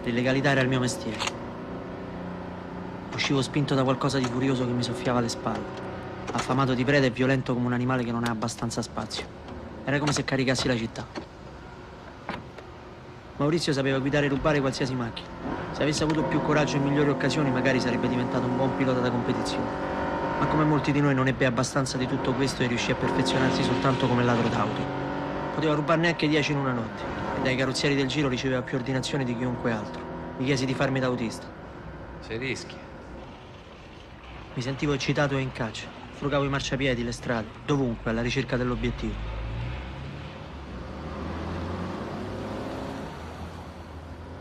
L'illegalità era il mio mestiere. Uscivo spinto da qualcosa di furioso che mi soffiava alle spalle, affamato di preda e violento come un animale che non ha abbastanza spazio. Era come se caricassi la città. Maurizio sapeva guidare e rubare qualsiasi macchina. Se avesse avuto più coraggio in migliori occasioni, magari sarebbe diventato un buon pilota da competizione. Ma come molti di noi non ebbe abbastanza di tutto questo e riuscì a perfezionarsi soltanto come ladro d'auto. Poteva rubarne anche 10 in una notte. E dai carrozzieri del giro riceveva più ordinazioni di chiunque altro. Mi chiesi di farmi da autista. Se rischi. Mi sentivo eccitato e in caccia. Frugavo i marciapiedi, le strade, dovunque, alla ricerca dell'obiettivo.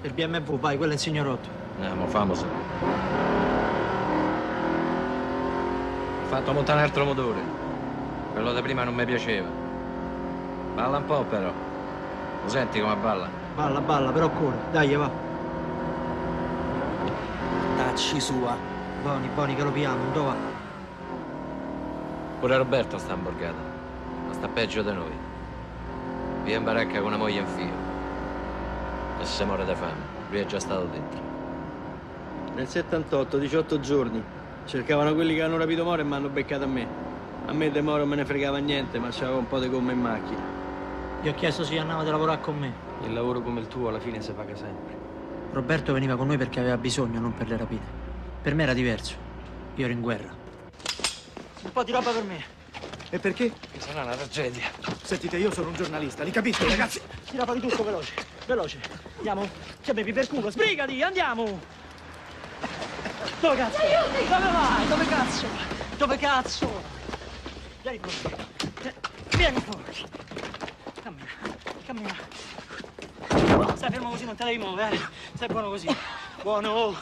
Il BMW, vai, quello è il signorotto. Andiamo, famoso. Ho fatto montare un altro motore. Quello da prima non mi piaceva. Balla un po' però. Lo senti come balla? Balla, balla, però corre. Dai, va. Tacci sua. Boni, Boni, che lo piamo, dove va? Pure Roberto sta imborgato. Ma sta peggio di noi. Via in baracca con una moglie in filo. E se muore da fame. Lui è già stato dentro. Nel 78, 18 giorni. Cercavano quelli che hanno rapito Moro e mi hanno beccato a me. A me de Moro me ne fregava niente, ma c'avevo un po' di gomme in macchina. Gli ho chiesto se andava di lavorare con me. Il lavoro come il tuo alla fine si paga sempre. Roberto veniva con noi perché aveva bisogno, non per le rapine. Per me era diverso. Io ero in guerra. Un po' di roba per me. E perché? Che sarà una tragedia. Sentite, io sono un giornalista, li capisco, ragazzi? Tira fuori tutto, veloce, veloce. Andiamo. Che bevi per culo, sbrigati, andiamo. Dove cazzo? Aiuti! Dove vai? Dove cazzo? Dove cazzo? Vieni fuori. Vieni fuori. Cammina, cammina. Stai fermo così, non te devi muovere, Stai buono così. Buono.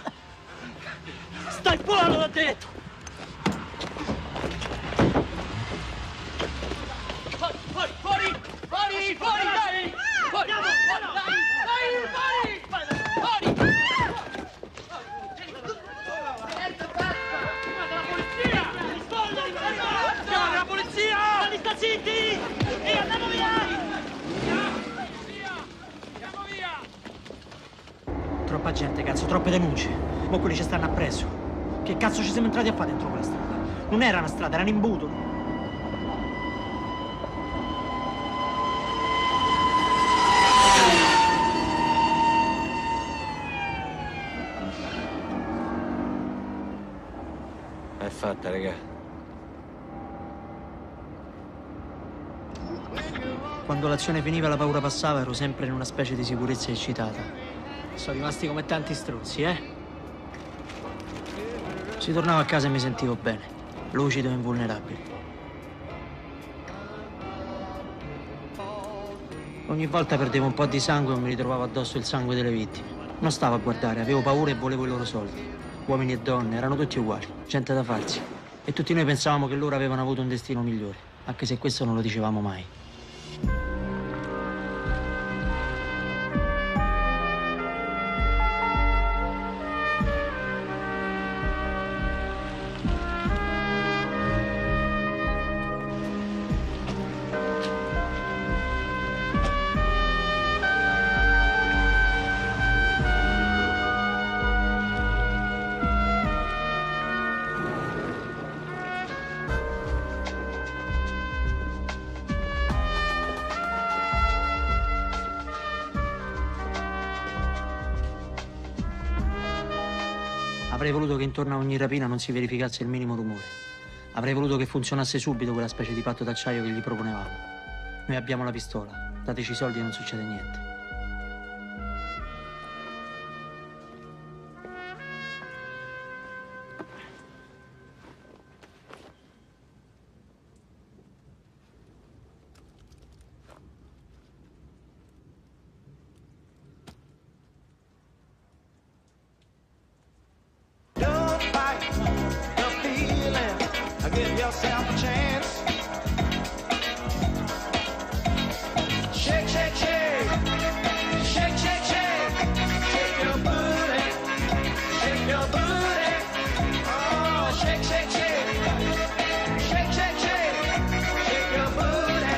Stai buono, l'ho detto. Fuori, fuori, fuori, fuori, dai! Fuori, fuori, fuori! Chiamate la polizia! Sta zitti! E andiamo via! Andiamo via! Troppa gente, cazzo, troppe denunce. Ma quelli ci stanno appresso. Che cazzo ci siamo entrati a fare dentro quella strada? Non era una strada, era un imbuto. È fatta, raga. Quando l'azione finiva e la paura passava, ero sempre in una specie di sicurezza eccitata. Sono rimasti come tanti struzzi, Si tornavo a casa e mi sentivo bene, lucido e invulnerabile. Ogni volta perdevo un po' di sangue e mi ritrovavo addosso il sangue delle vittime. Non stavo a guardare, avevo paura e volevo i loro soldi. Uomini e donne, erano tutti uguali, gente da farsi. E tutti noi pensavamo che loro avevano avuto un destino migliore, anche se questo non lo dicevamo mai. Avrei voluto che intorno a ogni rapina non si verificasse il minimo rumore. Avrei voluto che funzionasse subito quella specie di patto d'acciaio che gli proponevamo. Noi abbiamo la pistola, dateci i soldi e non succede niente. Give yourself a chance. Shake, shake, shake. Shake, shake, shake. Shake your booty. Shake your booty. Oh, shake, shake, shake. Shake, shake, shake. Shake your booty.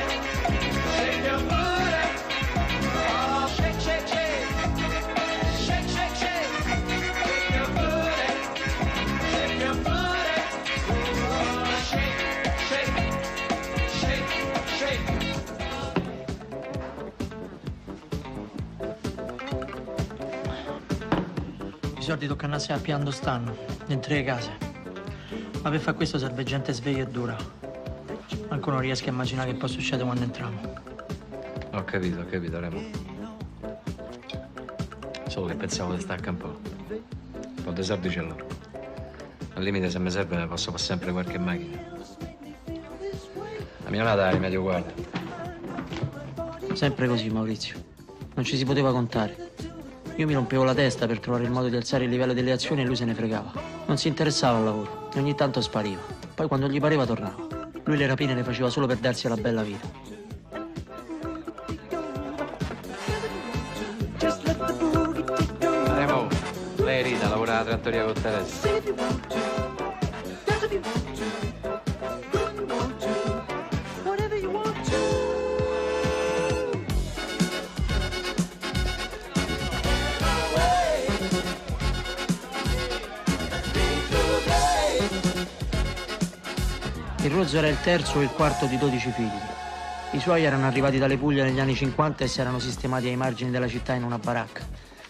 Shake your booty. Oh, shake, shake, shake. Shake, shake, shake. I soldi tocca andare a piano dove stanno, dentro le case. Ma per fare questo serve gente sveglia e dura. Ancora non riesco a immaginare che può succedere quando entriamo. Ho capito, Remo. Solo che pensavo di stacca un po'. Un po' di soldi ce l'ho. Al limite, se mi serve, posso fare sempre qualche macchina. La mia nata è rimedio guarda. Sempre così, Maurizio. Non ci si poteva contare. Io mi rompevo la testa per trovare il modo di alzare il livello delle azioni e lui se ne fregava. Non si interessava al lavoro e ogni tanto spariva. Poi quando gli pareva tornava. Lui le rapine le faceva solo per darsi la bella vita. Remo, lei Rita, lavora alla trattoria con Teresa. Il Rozzo era il terzo o il quarto di 12 figli. I suoi erano arrivati dalle Puglie negli anni 50 e si erano sistemati ai margini della città in una baracca,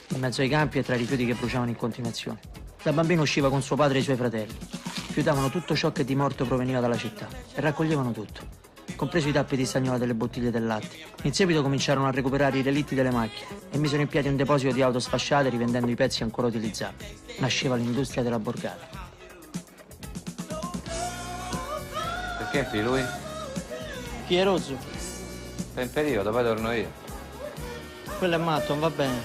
in mezzo ai campi e tra i rifiuti che bruciavano in continuazione. Da bambino usciva con suo padre e i suoi fratelli. Fiutavano tutto ciò che di morto proveniva dalla città e raccoglievano tutto, compreso i tappi di stagnola delle bottiglie del latte. In seguito cominciarono a recuperare i relitti delle macchine e misero in piedi un deposito di auto sfasciate rivendendo i pezzi ancora utilizzabili. Nasceva l'industria della borgata. Perché qui lui? Chi è Rozzo? Per un periodo, poi torno io. Quello è matto, non va bene.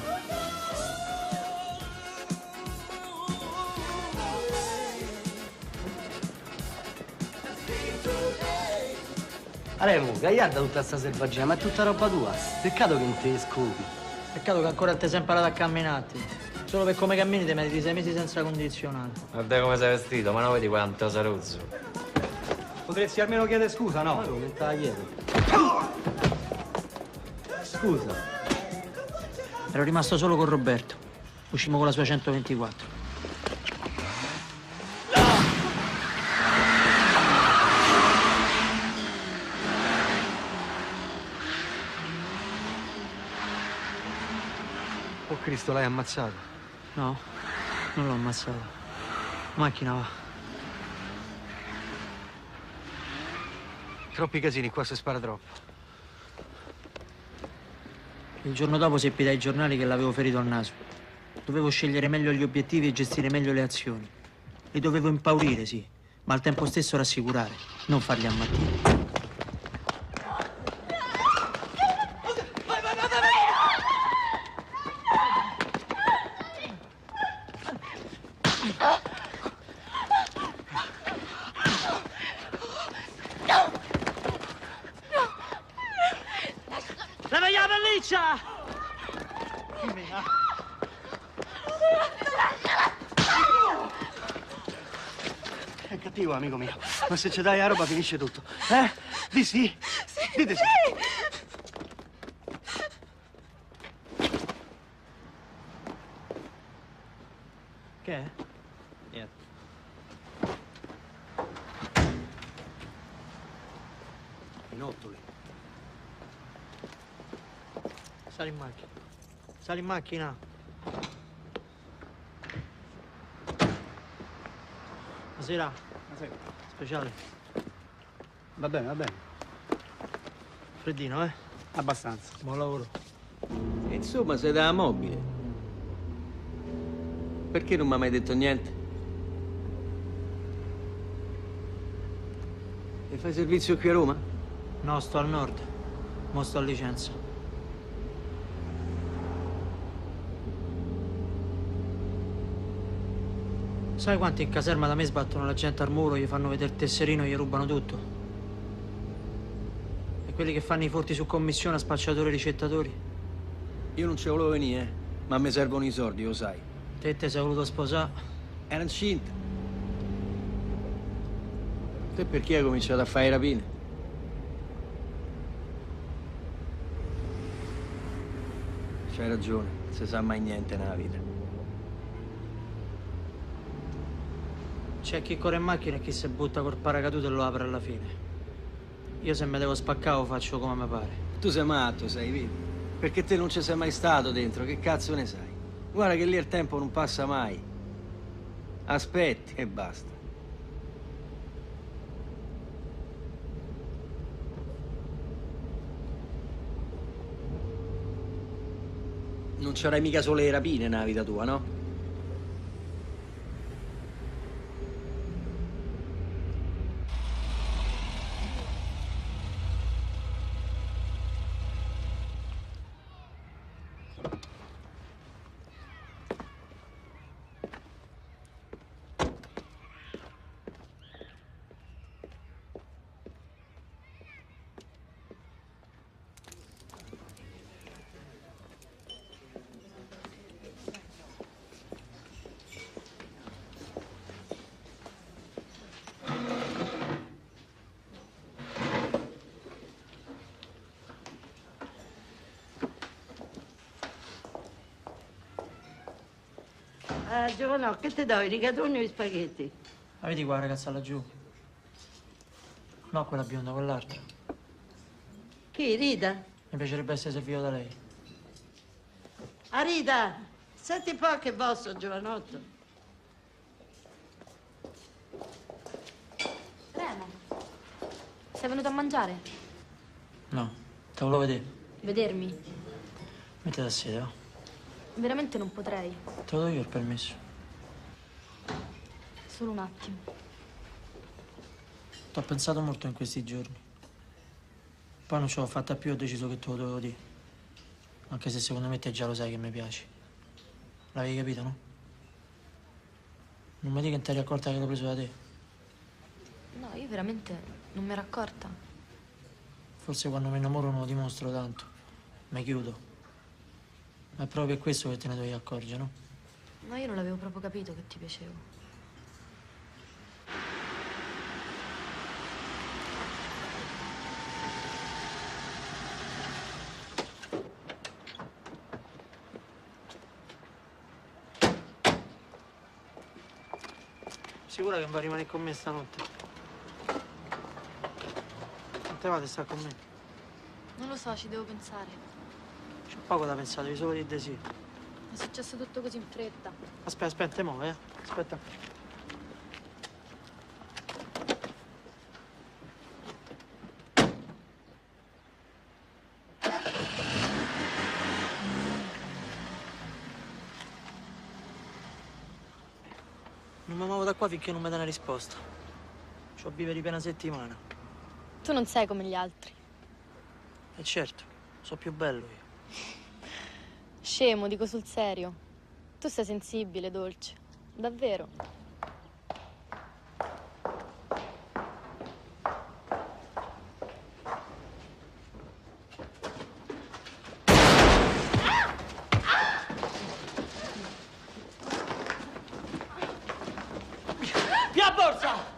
Remo, gagliarda tutta sta selvaggina, ma è tutta roba tua. Peccato che non te scopi. Peccato che ancora ti sei imparato a camminare. Solo per come cammini ti meriti 6 mesi senza condizionale. Guarda come sei vestito, ma non vedi quanto saruzzo. Potresti almeno chiedere scusa, no? Ma come te la chiedo? Scusa. Ero rimasto solo con Roberto. Uscimmo con la sua 124. Oh Cristo, l'hai ammazzato. No, non l'ho ammazzato. La macchina va. Troppi casini, qua si spara troppo. Il giorno dopo seppi dai giornali che l'avevo ferito al naso. Dovevo scegliere meglio gli obiettivi e gestire meglio le azioni. Li dovevo impaurire, sì, ma al tempo stesso rassicurare, non farli ammattire. Leva la pelliccia! È cattivo, amico mio. Ma se ci dai la roba finisce tutto. Eh? Di sì? Dite sì. Che è? Niente. I nottoli. Sali in macchina. Sali in macchina. Buonasera. Speciale. Va bene, va bene. Freddino, eh? Abbastanza. Buon lavoro. Insomma, sei da mobile. Perché non mi hai mai detto niente? E fai servizio qui a Roma? No, sto al nord. Mo sto a Licenza. Sai quanti in caserma da me sbattono la gente al muro, gli fanno vedere il tesserino e gli rubano tutto? E quelli che fanno i furti su commissione a spacciatori e ricettatori? Io non ci volevo venire, ma mi servono i soldi, lo sai. Te sei voluto sposare? Era incinta. Te perché hai cominciato a fare rapine? C'hai ragione, non si sa mai niente nella vita. C'è chi corre in macchina e chi si butta col paracadute e lo apre alla fine. Io se me devo spaccare lo faccio come mi pare. Tu sei matto, sai, vedi? Perché te non ci sei mai stato dentro, che cazzo ne sai? Guarda che lì il tempo non passa mai. Aspetti e basta. Non c'avrai mica solo le rapine nella vita tua, no? Giovanò, che ti do? I rigatoni o gli spaghetti? La vedi qua, ragazza laggiù? No, quella bionda, quell'altra. Chi, Rita? Mi piacerebbe essere servito da lei. Ah, Rita, senti un po' che vostro, giovanotto. Remo, sei venuto a mangiare? No, te volevo vedere. Vedermi? Mettete a sedere, va? Veramente non potrei. Te lo do io il permesso. Solo un attimo. T'ho pensato molto in questi giorni. Poi non ce l'ho fatta più, ho deciso che te lo dovevo dire. Anche se secondo me te già lo sai che mi piaci. L'avevi capito, no? Non mi dica che ti eri accorta che l'ho preso da te. No, io veramente non mi ero accorta. Forse quando mi innamoro non lo dimostro tanto. Mi chiudo. Ma è proprio per questo che te ne dovevi accorgere, no? No, io non l'avevo proprio capito che ti piacevo. Sicura che non va a rimanere con me stanotte? Non te va di stare con me? Non lo so, ci devo pensare. C'ho poco da pensare, devi solo dire di sì. È successo tutto così in fretta. Aspetta, muove, eh. Aspetta. Non mi muovo da qua finché non mi dà una risposta. C'ho viveri per una settimana. Tu non sei come gli altri. E certo, so più bello io. Scemo, dico sul serio. Tu sei sensibile, dolce. Davvero. Via borsa!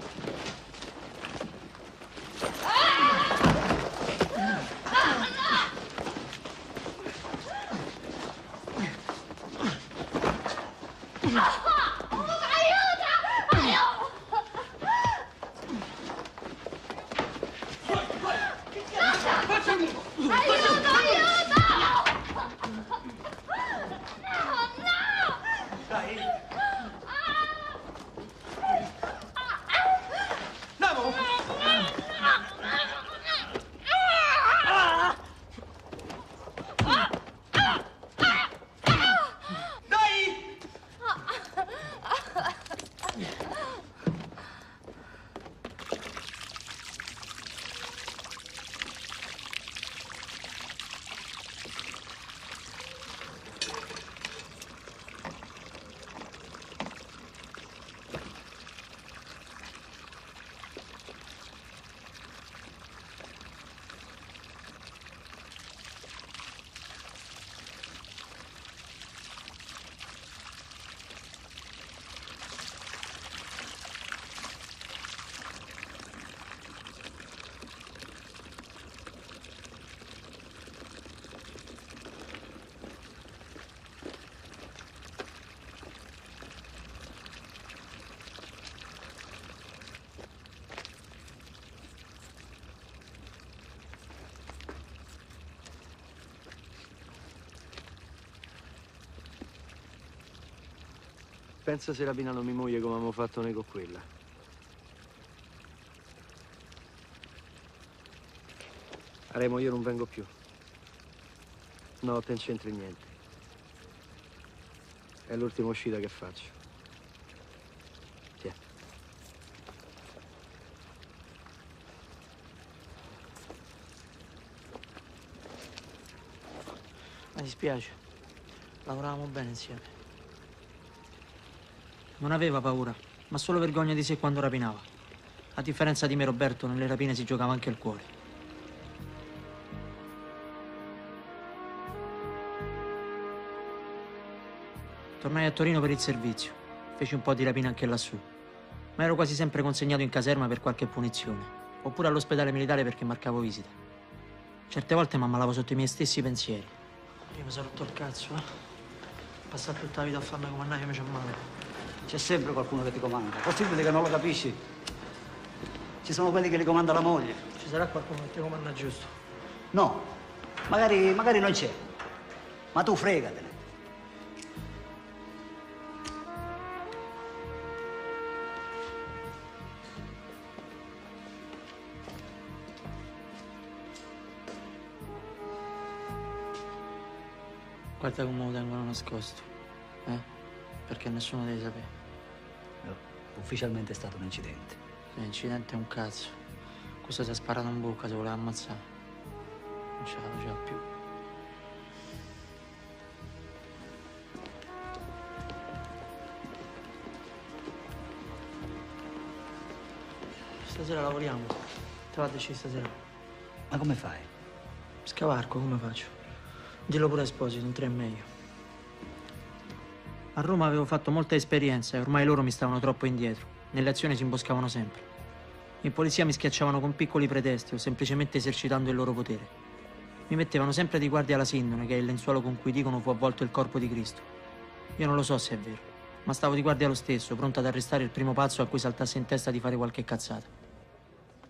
pensa se rapinano mia moglie come abbiamo fatto noi con quella. Remo, io non vengo più. No, te non c'entri niente. È l'ultima uscita che faccio. Tiè. Mi dispiace. Lavoravamo bene insieme. Non aveva paura, ma solo vergogna di sé quando rapinava. A differenza di me, Roberto, nelle rapine si giocava anche il cuore. Tornai a Torino per il servizio. Feci un po' di rapine anche lassù. Ma ero quasi sempre consegnato in caserma per qualche punizione. Oppure all'ospedale militare perché marcavo visita. Certe volte mi ammalavo sotto i miei stessi pensieri. Io mi sono rotto il cazzo, Passare tutta la vita a farmi comandare mi c'è male. C'è sempre qualcuno che ti comanda. Possibile che non lo capisci? Ci sono quelli che li comanda la moglie. Ci sarà qualcuno che ti comanda giusto. No, magari non c'è. Ma tu fregatene. Guarda come lo tengono nascosto, Perché nessuno deve sapere. No, ufficialmente è stato un incidente. L'incidente è un cazzo. Questo si è sparato in bocca, si voleva ammazzare. Non ce la faceva più. Stasera lavoriamo. Te va deciso stasera. Ma come fai? Scavarco, come faccio? Dillo pure a Esposito, un 3 è meglio. A Roma avevo fatto molta esperienza e ormai loro mi stavano troppo indietro. Nelle azioni si imboscavano sempre. In polizia mi schiacciavano con piccoli pretesti o semplicemente esercitando il loro potere. Mi mettevano sempre di guardia alla Sindone, che è il lenzuolo con cui dicono fu avvolto il corpo di Cristo. Io non lo so se è vero, ma stavo di guardia lo stesso, pronto ad arrestare il primo pazzo a cui saltasse in testa di fare qualche cazzata.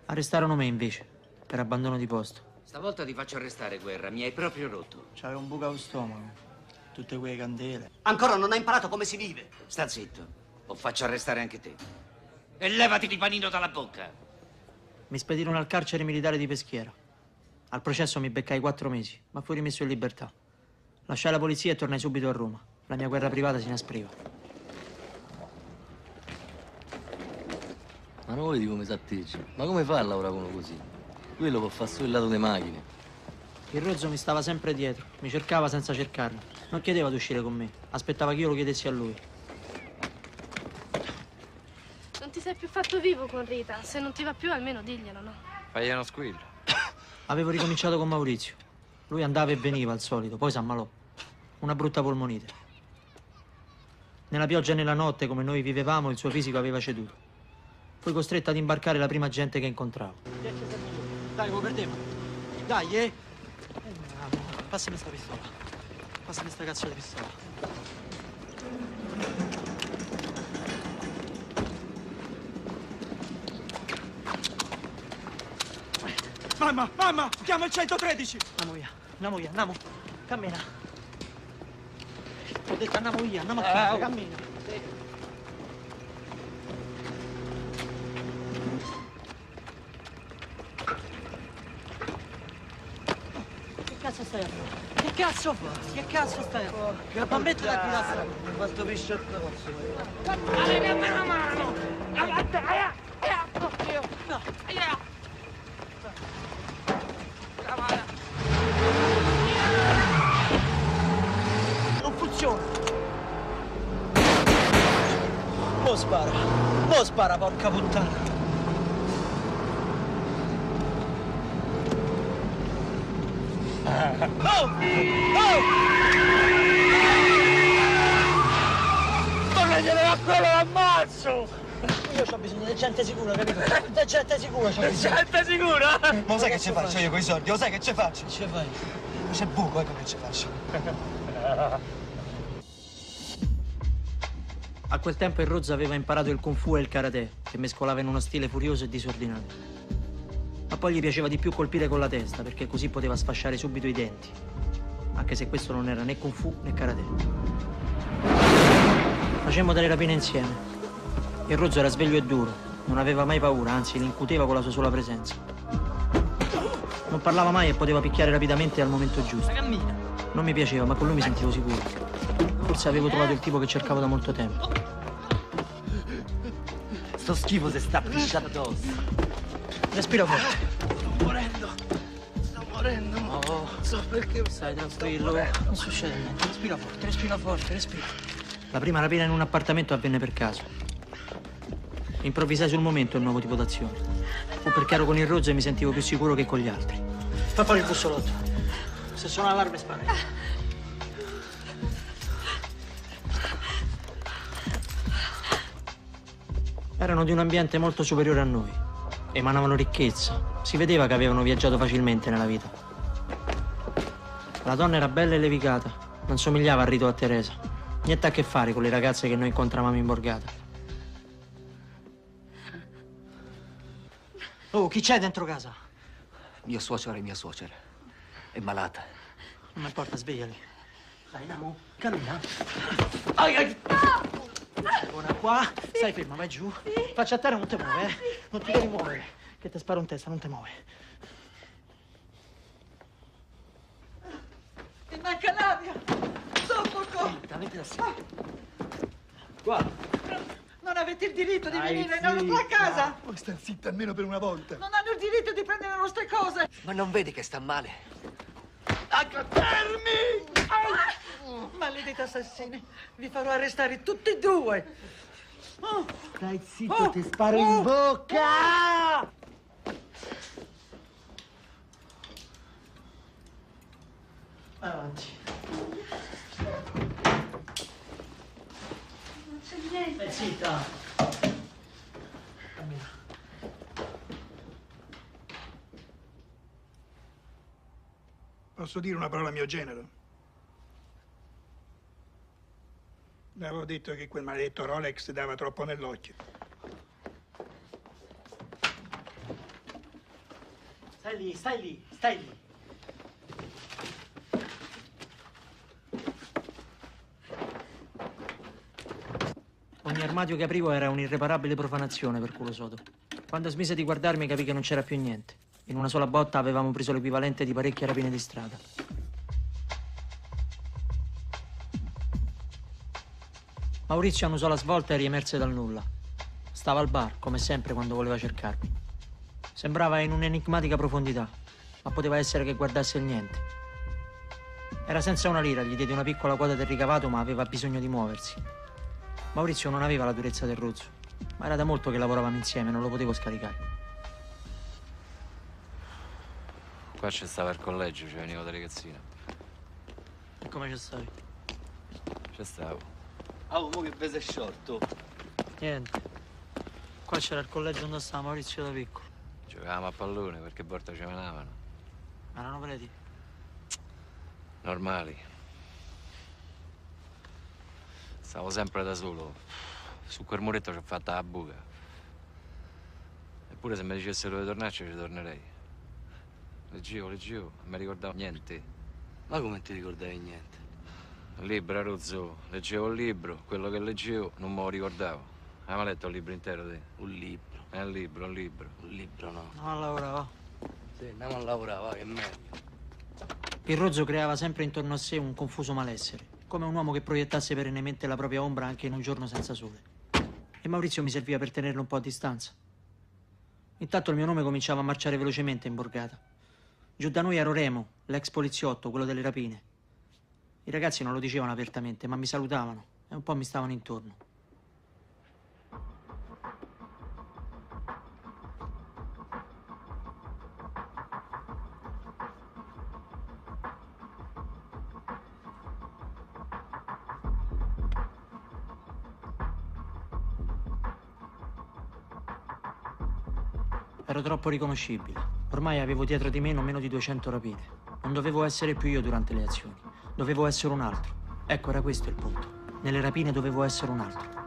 Arrestarono me invece, per abbandono di posto. Stavolta ti faccio arrestare, Guerra. Mi hai proprio rotto. C'avevo un buco allo stomaco. Tutte quelle candele. Ancora non hai imparato come si vive. Sta zitto, o faccio arrestare anche te. E levati di panino dalla bocca. Mi spedirono al carcere militare di Peschiera. Al processo mi beccai 4 mesi, ma fui rimesso in libertà. Lasciai la polizia e tornai subito a Roma. La mia guerra privata si inaspriva. Ma non vedi come s'atteggia? Ma come fa a lavorare con uno così? Quello può fare solo il lato delle macchine. Il rozzo mi stava sempre dietro, mi cercava senza cercarmi. Non chiedeva di uscire con me, aspettava che io lo chiedessi a lui. Non ti sei più fatto vivo con Rita. Se non ti va più, almeno diglielo, no? Fagli uno squillo. Avevo ricominciato con Maurizio. Lui andava e veniva al solito, poi s'ammalò. Una brutta polmonite. Nella pioggia e nella notte, come noi vivevamo, il suo fisico aveva ceduto. Fui costretto ad imbarcare la prima gente che incontravo. Dai, lo perdevo. Dai, Passami sta pistola. Passami sta cazzo di pistola. Mamma, chiama il 113! Andiamo via, andiamo. Cammina. Ho detto andiamo via, andiamo a casa, cammina. Che cazzo fai? Che cazzo stai a fare? Ma mettila qui la strada. Mi ha fatto piscio il cazzo. Dale, dammi una mano! Non funziona. Mo spara, porca puttana. Tornagliene a quello, l'ammazzo! Io ho bisogno di gente sicura, capito? Di gente sicura c'ho bisogno. Gente sicura? Ma lo sai che ci faccio io con i soldi? Lo sai che ci faccio? Che ci fai? C'è buco, ecco che ci faccio. A quel tempo il Rozzo aveva imparato il Kung Fu e il Karate, che mescolava in uno stile furioso e disordinato. Ma poi gli piaceva di più colpire con la testa, perché così poteva sfasciare subito i denti. Anche se questo non era né Kung Fu né Karate. Facemmo delle rapine insieme. Il Rozzo era sveglio e duro, non aveva mai paura, anzi li incuteva con la sua sola presenza. Non parlava mai e poteva picchiare rapidamente al momento giusto. Non mi piaceva, ma con lui mi sentivo sicuro. Forse avevo trovato il tipo che cercavo da molto tempo. Sto schifo se sta pisciando addosso. Respira forte. Sto morendo. No. So perché. Stai tranquillo, non succede niente. Respira forte, respira. La prima rapina in un appartamento avvenne per caso. Improvvisai sul momento il nuovo tipo d'azione. Fu perché ero con il Rozzo e mi sentivo più sicuro che con gli altri. Fa fuori il bussolotto. Se suona l'allarme spara. Erano di un ambiente molto superiore a noi. Emanavano ricchezza. Si vedeva che avevano viaggiato facilmente nella vita. La donna era bella e levigata. Non somigliava a Rito o a Teresa. Niente a che fare con le ragazze che noi incontravamo in borgata. Oh, chi c'è dentro casa? Mio suocero e mia suocera. È malata. Non mi importa, svegliali. Dai, andiamo. Cammina. Ora qua. Stai ferma, vai giù. Faccia a terra, non ti muove, eh. Non ti devi muovere. Che ti sparo in testa, non ti muove. Mi manca l'aria! Soffoco! Mettila sì. Qua. Non avete il diritto di Dai, venire nella tua casa! Puoi star zitta almeno per una volta. Non hanno il diritto di prendere le nostre cose! Ma non vedi che sta male? Maledetti assassini! Vi farò arrestare tutti e due! Stai zitto, ti sparo in bocca! Avanti. Non c'è niente. Stai zitta. Cammina. Posso dire una parola a mio genero? Le avevo detto che quel maledetto Rolex dava troppo nell'occhio. Stai lì, stai lì, stai lì. Ogni armadio che aprivo era un'irreparabile profanazione per culo sodo. Quando smise di guardarmi capì che non c'era più niente. In una sola botta avevamo preso l'equivalente di parecchie rapine di strada. Maurizio annusò la svolta e riemerse dal nulla. Stava al bar, come sempre quando voleva cercarmi. Sembrava in un'enigmatica profondità, ma poteva essere che guardasse il niente. Era senza una lira, gli diedi una piccola quota del ricavato, ma aveva bisogno di muoversi. Maurizio non aveva la durezza del Rozzo, ma era da molto che lavoravamo insieme, non lo potevo scaricare. Qua c'è stava il collegio, ci venivo da ragazzina. E come ci stavi? C'è stavo. Ah, mo che vese sciolto. Niente. Qua c'era il collegio dove stava Maurizio da piccolo. Giocavamo a pallone, qualche volta ci menavano. Ma erano preti? Normali. Stavo sempre da solo. Su quel muretto ci ho fatta la buca. Eppure se mi dicessero dove tornarci ci tornerei. Leggevo, non mi ricordavo niente. Ma come ti ricordavi niente? Un libro, Rozzo. Leggevo il libro, quello che leggevo non me lo ricordavo. Hai letto il libro intero te? Un libro. È un libro, un libro. Un libro no. Non lavorava. Sì, andiamo a lavorare, va, che è meglio. Il Rozzo creava sempre intorno a sé un confuso malessere, come un uomo che proiettasse perennemente la propria ombra anche in un giorno senza sole. E Maurizio mi serviva per tenerlo un po' a distanza. Intanto il mio nome cominciava a marciare velocemente in borgata. Giù da noi ero Remo, l'ex poliziotto, quello delle rapine. I ragazzi non lo dicevano apertamente, ma mi salutavano e un po' mi stavano intorno. Ero troppo riconoscibile. Ormai avevo dietro di me non meno di 200 rapine. Non dovevo essere più io durante le azioni. Dovevo essere un altro. Ecco, era questo il punto. Nelle rapine dovevo essere un altro.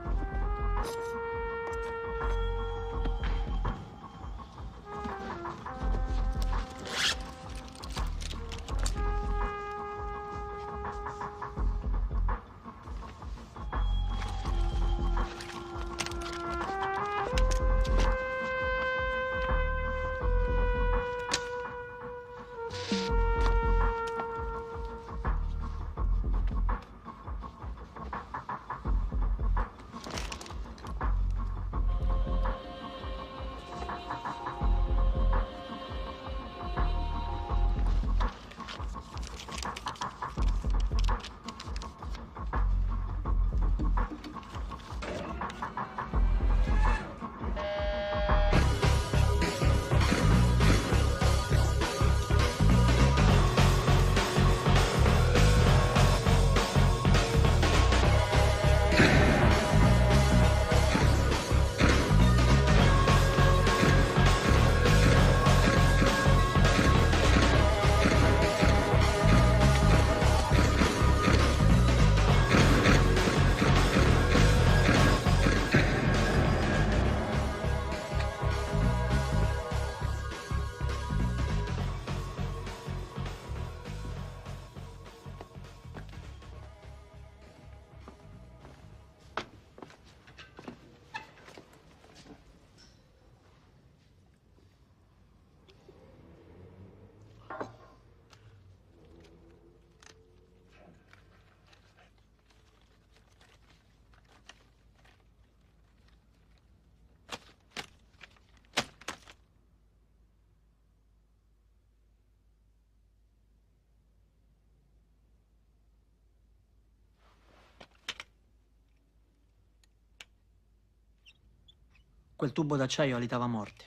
Quel tubo d'acciaio alitava morte.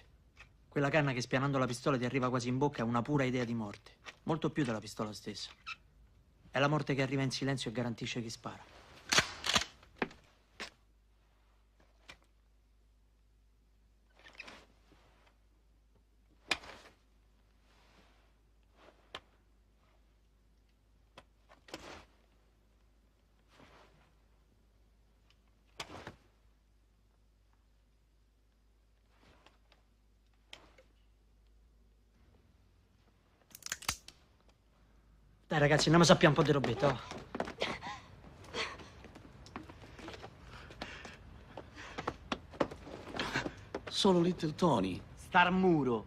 Quella canna che spianando la pistola ti arriva quasi in bocca è una pura idea di morte. Molto più della pistola stessa. È la morte che arriva in silenzio e garantisce chi spara. Dai ragazzi, andiamo a sappiare un po' di robetta, va. Solo Little Tony. Star muro.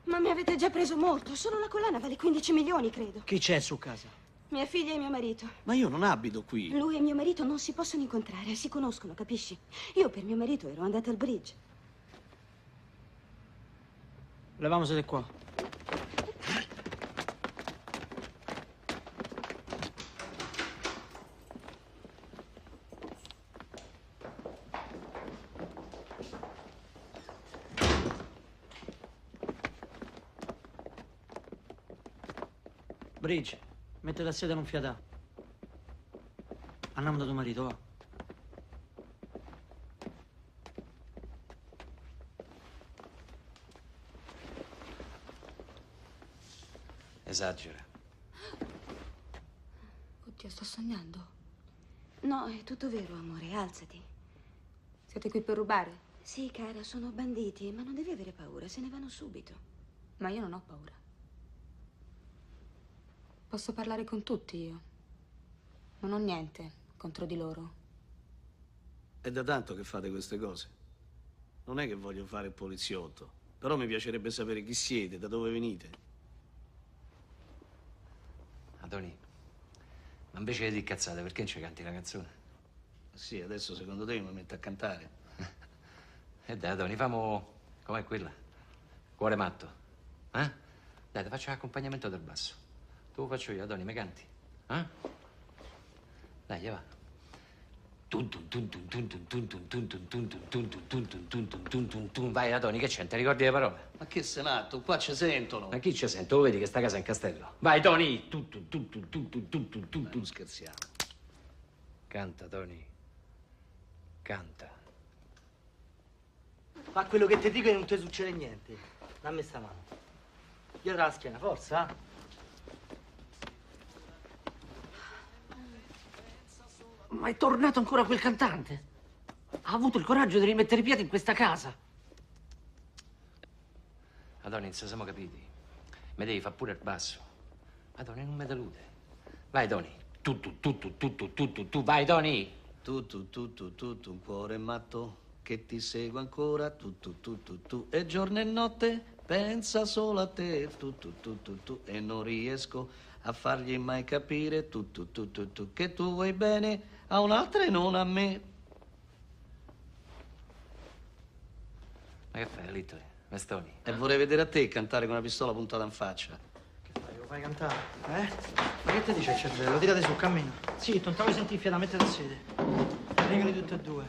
Ma mi avete già preso molto. Solo la collana vale 15 milioni, credo. Chi c'è su casa? Mia figlia e mio marito. Ma io non abito qui. Lui e mio marito non si possono incontrare, si conoscono, capisci? Io per mio marito ero andata al bridge. Levamo siete qua. Bridge, mettete a sedere non fiatà. Andiamo da tuo marito, va. Esagera. Oddio, sto sognando. No, è tutto vero, amore, alzati. Siete qui per rubare? Sì, cara, sono banditi, ma non devi avere paura, se ne vanno subito. Ma io non ho paura. Posso parlare con tutti io. Non ho niente contro di loro. È da tanto che fate queste cose. Non è che voglio fare il poliziotto, però mi piacerebbe sapere chi siete, da dove venite. Adoni, ma invece di cazzate, perché non ci canti la canzone? Sì, adesso secondo te mi metto a cantare? E dai, Adoni, famo... com'è quella? Cuore matto. Eh? Dai, ti faccio l'accompagnamento del basso. Tu lo faccio io, Adoni, mi canti? Eh? Dai, va. Vai, Adoni, che c'è? Non ti ricordi le parole? Ma che senato? Qua ci sentono. Ma chi ci sente? Tu vedi che sta casa è in castello? Vai, Tony! Non scherziamo. Canta, Tony. Canta. Fa quello che ti dico e non ti succede niente. Dammi sta mano. Dietro la schiena, forza. Ma è tornato ancora quel cantante? Ha avuto il coraggio di rimettere i piedi in questa casa. Adoni, non ci siamo capiti. Mi devi fare pure il basso. Adoni, non mi delude. Vai, Tony. Tu, vai, Tony. Tu, un cuore matto che ti segue ancora. Tu, e giorno e notte pensa solo a te, tu, e non riesco a fargli mai capire, tu, che tu vuoi bene a un'altra e non a me. Ma che fai, Littori? Mestoni? E vorrei vedere a te cantare con una pistola puntata in faccia. Che fai, lo fai cantare? Ma che ti dice il cervello? Tirate su, cammina. Zitto, non te lo senti il fiato, mettete a sede. Legali tutte e due.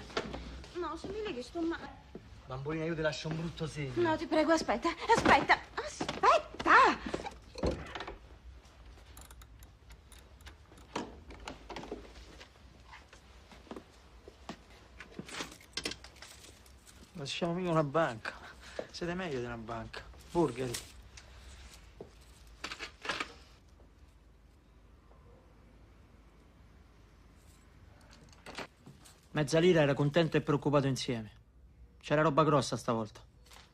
No, se mi leghi sto male. Bambolina, io ti lascio un brutto segno. No, ti prego, aspetta. Aspetta. Non siamo mica una banca. Siete meglio di una banca. Burgeri. Mezza lira era contento e preoccupato insieme. C'era roba grossa stavolta.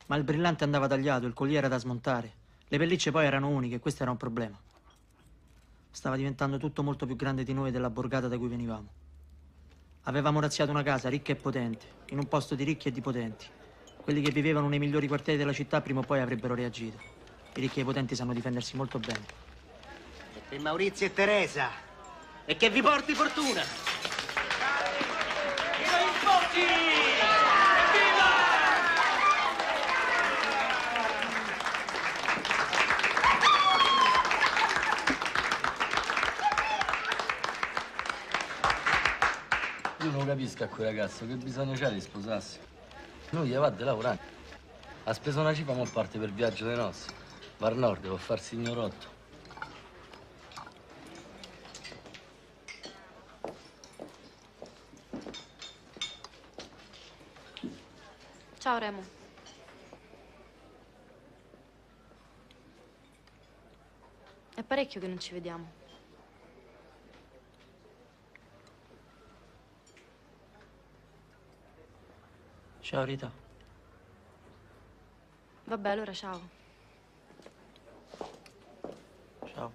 Ma il brillante andava tagliato, il colliere era da smontare. Le pellicce poi erano uniche e questo era un problema. Stava diventando tutto molto più grande di noi e della borgata da cui venivamo. Avevamo razziato una casa ricca e potente, in un posto di ricchi e di potenti. Quelli che vivevano nei migliori quartieri della città prima o poi avrebbero reagito. I ricchi e i potenti sanno difendersi molto bene. E per Maurizio e Teresa. E che vi porti fortuna! Viva il Potti! Evviva! Io non capisco a quel ragazzo che bisogno c'ha di sposarsi. Lui gli va di lavorare. Ha speso una cifra, ma parte per viaggio dei nostri. Va al nord, può farsi ignorotto. Ciao, Remo. È parecchio che non ci vediamo. Ciao Rita. Vabbè, allora ciao. Ciao.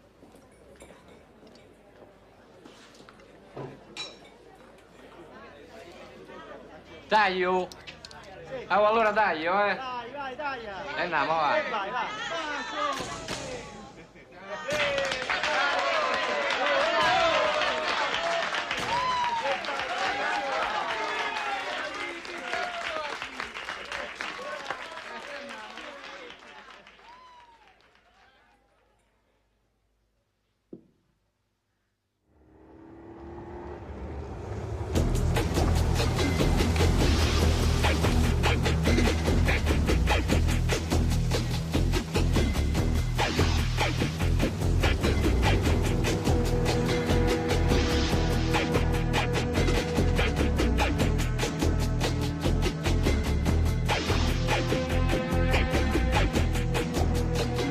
Taglio! Oh, allora taglio, eh? Vai, dai. E andiamo, vai. Vai.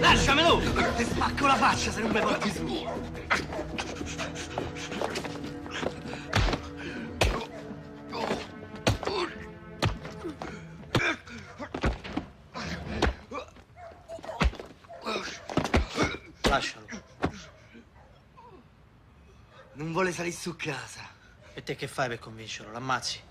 Lasciamelo! Ti spacco la faccia se non mi porti su. Lascialo. Non vuole salire su casa. E te che fai per convincerlo? L'ammazzi?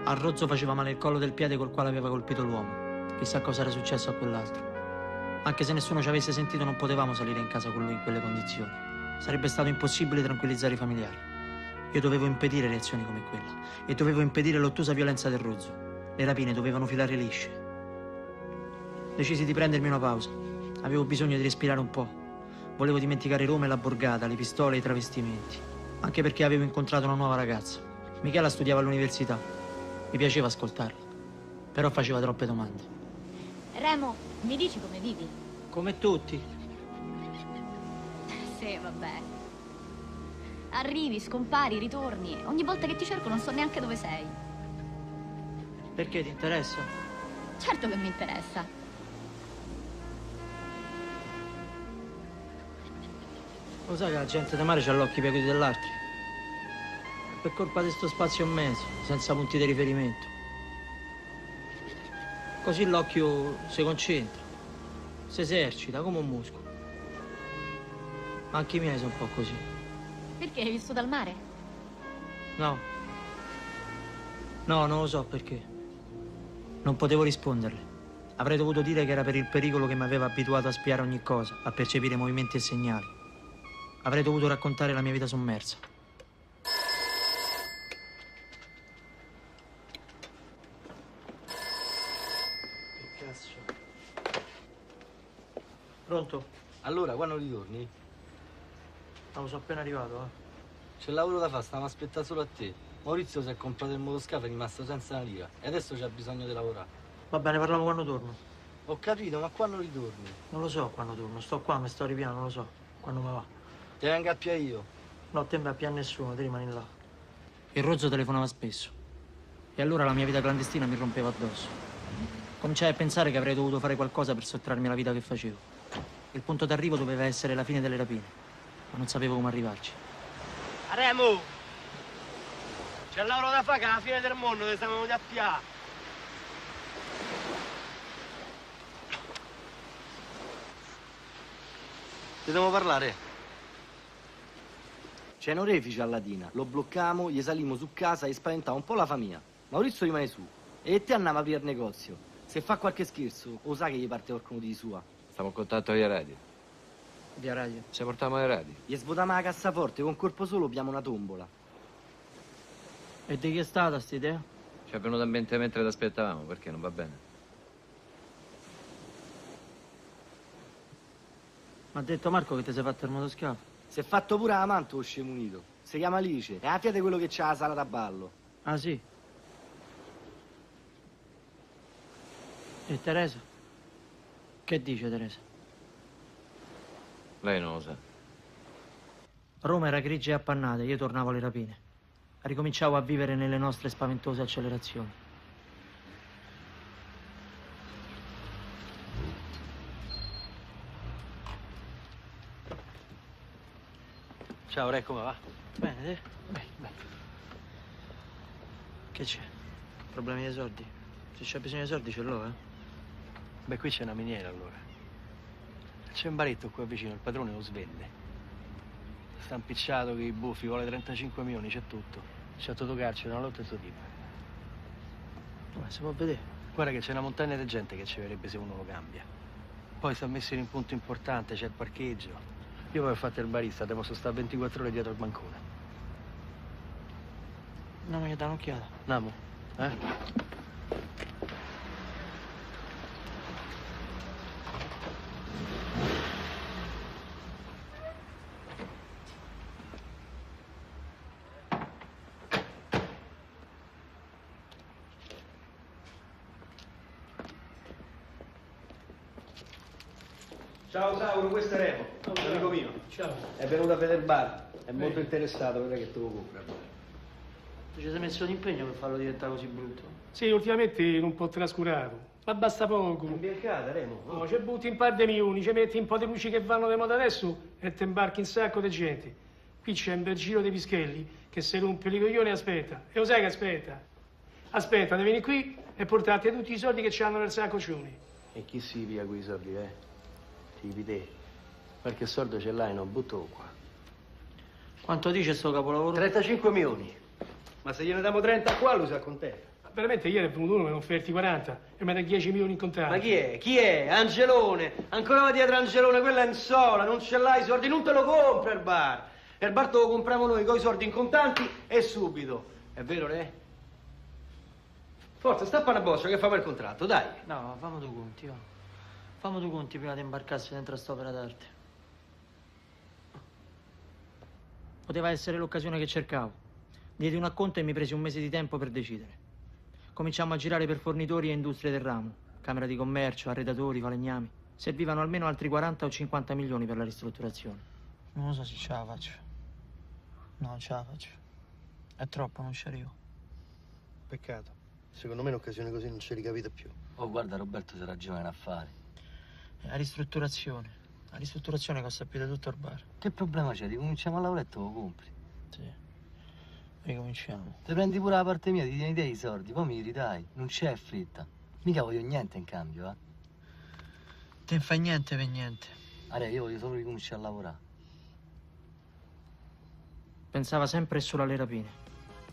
Al rozzo faceva male il collo del piede col quale aveva colpito l'uomo. Chissà cosa era successo a quell'altro. Anche se nessuno ci avesse sentito, non potevamo salire in casa con lui in quelle condizioni. Sarebbe stato impossibile tranquillizzare i familiari. Io dovevo impedire reazioni come quella. E dovevo impedire l'ottusa violenza del rozzo. Le rapine dovevano filare lisce. Decisi di prendermi una pausa. Avevo bisogno di respirare un po'. Volevo dimenticare Roma e la borgata, le pistole e i travestimenti. Anche perché avevo incontrato una nuova ragazza. Michela studiava all'università. Mi piaceva ascoltarla, però faceva troppe domande. Remo, mi dici come vivi? Come tutti. Sì, vabbè. Arrivi, scompari, ritorni. Ogni volta che ti cerco non so neanche dove sei. Perché ti interessa? Certo che mi interessa. Lo sai che la gente di mare c'ha l'occhio più acuti dell'altro? Per colpa di sto spazio e mezzo, senza punti di riferimento. Così l'occhio si concentra. Si esercita come un muscolo. Anche i miei sono un po' così. Perché hai vissuto al mare? No. No, non lo so perché. Non potevo risponderle. Avrei dovuto dire che era per il pericolo che mi aveva abituato a spiare ogni cosa, a percepire movimenti e segnali. Avrei dovuto raccontare la mia vita sommersa. Che cazzo? Pronto? Allora, quando ritorni? Non lo so, appena arrivato, C'è lavoro da fare, stiamo aspettando solo a te. Maurizio si è comprato il motoscafo e è rimasto senza una lira. E adesso c'ha bisogno di lavorare. Va bene, parliamo quando torno. Ho capito, ma quando ritorni? Non lo so quando torno. Sto qua, mi sto ripiano, non lo so. Quando mi va. Ti venga a pia io. No, te mi appia nessuno, te rimani là. Il rozzo telefonava spesso. E allora la mia vita clandestina mi rompeva addosso. Cominciai a pensare che avrei dovuto fare qualcosa per sottrarmi alla vita che facevo. Il punto d'arrivo doveva essere la fine delle rapine. Ma non sapevo come arrivarci. Remo! C'è lavoro da fare che alla fine del mondo ti stiamo venuti a pià. Ti devo parlare. C'è un orefice a Latina. Lo blocchiamo, gli salimo su casa e spaventiamo un po' la famiglia. Maurizio rimane su. E te andiamo a aprire il negozio. Se fa qualche scherzo, lo sa che gli parte qualcuno di sua. Stiamo in contatto via radio. Via radio. Se portiamo ai radio. Gli svuotiamo la cassaforte, con colpo solo abbiamo una tombola. E di chi è stata sta idea? Ci è venuto in mente mentre ti aspettavamo, perché non va bene. Mi ha detto Marco che ti sei fatto il motoscafo. Si è fatto pure la manto, lo scemo unito. Si chiama Alice. È la figlia di quello che c'ha la sala da ballo. Ah, sì? E Teresa? Che dice Teresa? Lei non lo sa. Roma era grigia e appannata e io tornavo alle rapine. Ricominciavo a vivere nelle nostre spaventose accelerazioni. Ciao, Re, come va? Bene, te? Bene. Che c'è? Problemi di soldi? Se c'è bisogno di soldi ce l'ho, Beh, qui c'è una miniera, allora. C'è un baretto qua vicino, il padrone lo svende. Sta impicciato che i buffi, vuole 35 milioni, c'è tutto. C'è tutto carcere, una lotta e sto tipo. Ma si può vedere? Guarda che c'è una montagna di gente che ci verrebbe se uno lo cambia. Poi sta messo in un punto importante, c'è il parcheggio. Io poi ho fatto il barista, devo stare 24 ore dietro al bancone. No, mi dà un'occhiata. Andiamo, eh? Ciao Sauro, questo è Remo, amico mio. Ciao. È venuto a vedere il bar, è molto interessato, vedrai che te lo compra. Tu ci sei messo d'impegno per farlo diventare così brutto? Sì, ultimamente un po' trascurato, ma basta poco. Imbiancata, Remo. No, ci butti un par di milioni, ci metti un po' di luci che vanno di moda adesso e ti imbarchi un sacco di gente. Qui c'è un bel giro di pischelli che se rompe i coglioni aspetta. E lo sai che aspetta? Aspetta, devi venire qui e portarti tutti i soldi che c'hanno nel saccoccione. E chi si via quei soldi, Tipi te. Qualche soldo ce l'hai, non butto qua. Quanto dice sto capolavoro? 35 milioni. Ma se gliene diamo 30 qua, lui si accontenta. Veramente ieri è venuto uno e mi ha offerti 40 e mi ha dato 10 milioni in contanti. Ma chi è? Chi è? Angelone. Ancora va dietro Angelone, quella è in sola, non ce l'hai i soldi, non te lo compra il bar. E il bar te lo compriamo noi con i soldi in contanti e subito. È vero, Re? Forza, stappa una boccia che fa per il contratto, dai. No, fammi due conti, va. Fammi due conti prima di imbarcarsi dentro a st'opera d'arte. Poteva essere l'occasione che cercavo. Diedi un acconto e mi presi un mese di tempo per decidere. Cominciamo a girare per fornitori e industrie del ramo, camera di commercio, arredatori, falegnami. Servivano almeno altri 40 o 50 milioni per la ristrutturazione. Non lo so se ce la faccio. No, non ce la faccio. È troppo, non ci arrivo. Peccato. Secondo me un'occasione così non ci ricapita più. Oh, guarda, Roberto si ragiona in affari. La ristrutturazione. La ristrutturazione costa più di tutto il bar. Che problema c'è? Ricominciamo a lavorare e te lo compri. Sì. Ricominciamo. Te prendi pure la parte mia, ti tieni te i soldi, poi mi ridai. Non c'è fretta. Mica voglio niente in cambio, Te fai niente per niente. Are, io voglio solo ricominciare a lavorare. Pensava sempre e solo alle rapine.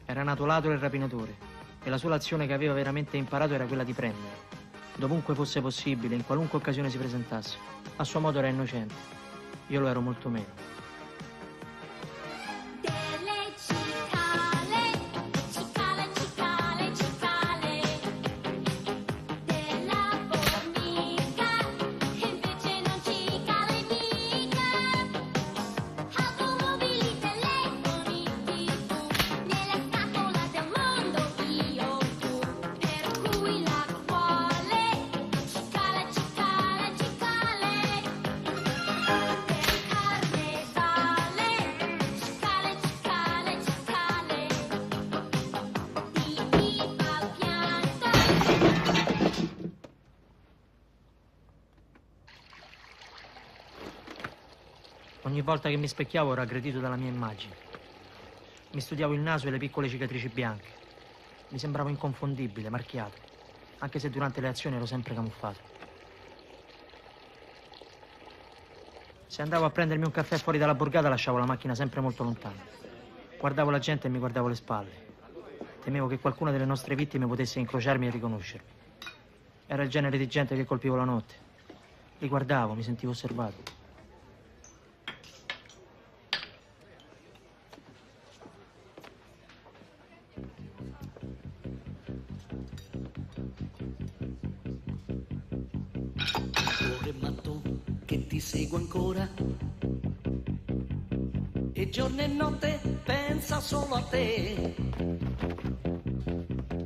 Era nato ladro e rapinatore. E la sola azione che aveva veramente imparato era quella di prendere. Dovunque fosse possibile, in qualunque occasione si presentasse. A suo modo era innocente. Io lo ero molto meno. Ogni volta che mi specchiavo ero aggredito dalla mia immagine. Mi studiavo il naso e le piccole cicatrici bianche. Mi sembravo inconfondibile, marchiato, anche se durante le azioni ero sempre camuffato. Se andavo a prendermi un caffè fuori dalla borgata lasciavo la macchina sempre molto lontana. Guardavo la gente e mi guardavo le spalle. Temevo che qualcuna delle nostre vittime potesse incrociarmi e riconoscermi. Era il genere di gente che colpivo la notte. Li guardavo, mi sentivo osservato. Cuore matto che ti seguo ancora e giorno e notte pensa solo a te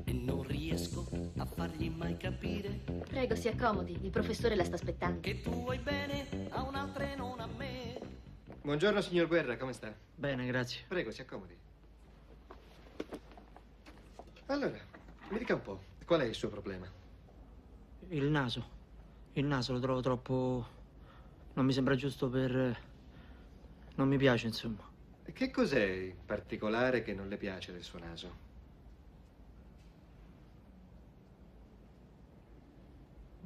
e non riesco a fargli mai capire Prego, si accomodi, il professore la sta aspettando. che tu vuoi bene a un'altra e non a me. Buongiorno, signor Guerra, come sta? Bene, grazie. Prego, si accomodi. Allora, mi dica un po', qual è il suo problema? Il naso. Il naso lo trovo troppo... Non mi sembra giusto per... Non mi piace, insomma. E che cos'è in particolare che non le piace del suo naso?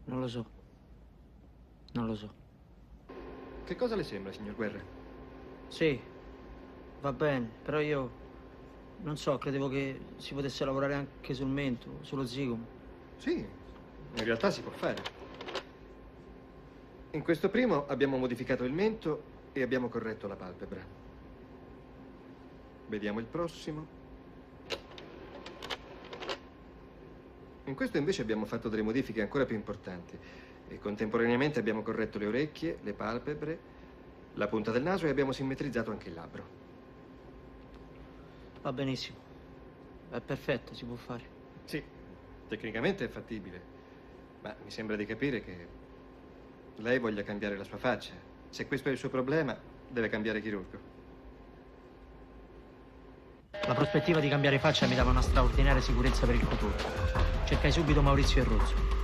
Non lo so. Non lo so. Che cosa le sembra, signor Guerra? Sì, va bene, però io... Non so, credevo che si potesse lavorare anche sul mento, sullo zigomo. Sì, in realtà si può fare. In questo primo abbiamo modificato il mento e abbiamo corretto la palpebra. Vediamo il prossimo. In questo invece abbiamo fatto delle modifiche ancora più importanti e contemporaneamente abbiamo corretto le orecchie, le palpebre, la punta del naso e abbiamo simmetrizzato anche il labbro. Va benissimo. È perfetto, si può fare. Sì, tecnicamente è fattibile, ma mi sembra di capire che lei voglia cambiare la sua faccia. Se questo è il suo problema, deve cambiare chirurgo. La prospettiva di cambiare faccia mi dava una straordinaria sicurezza per il futuro. Cercai subito Maurizio e Rozzo.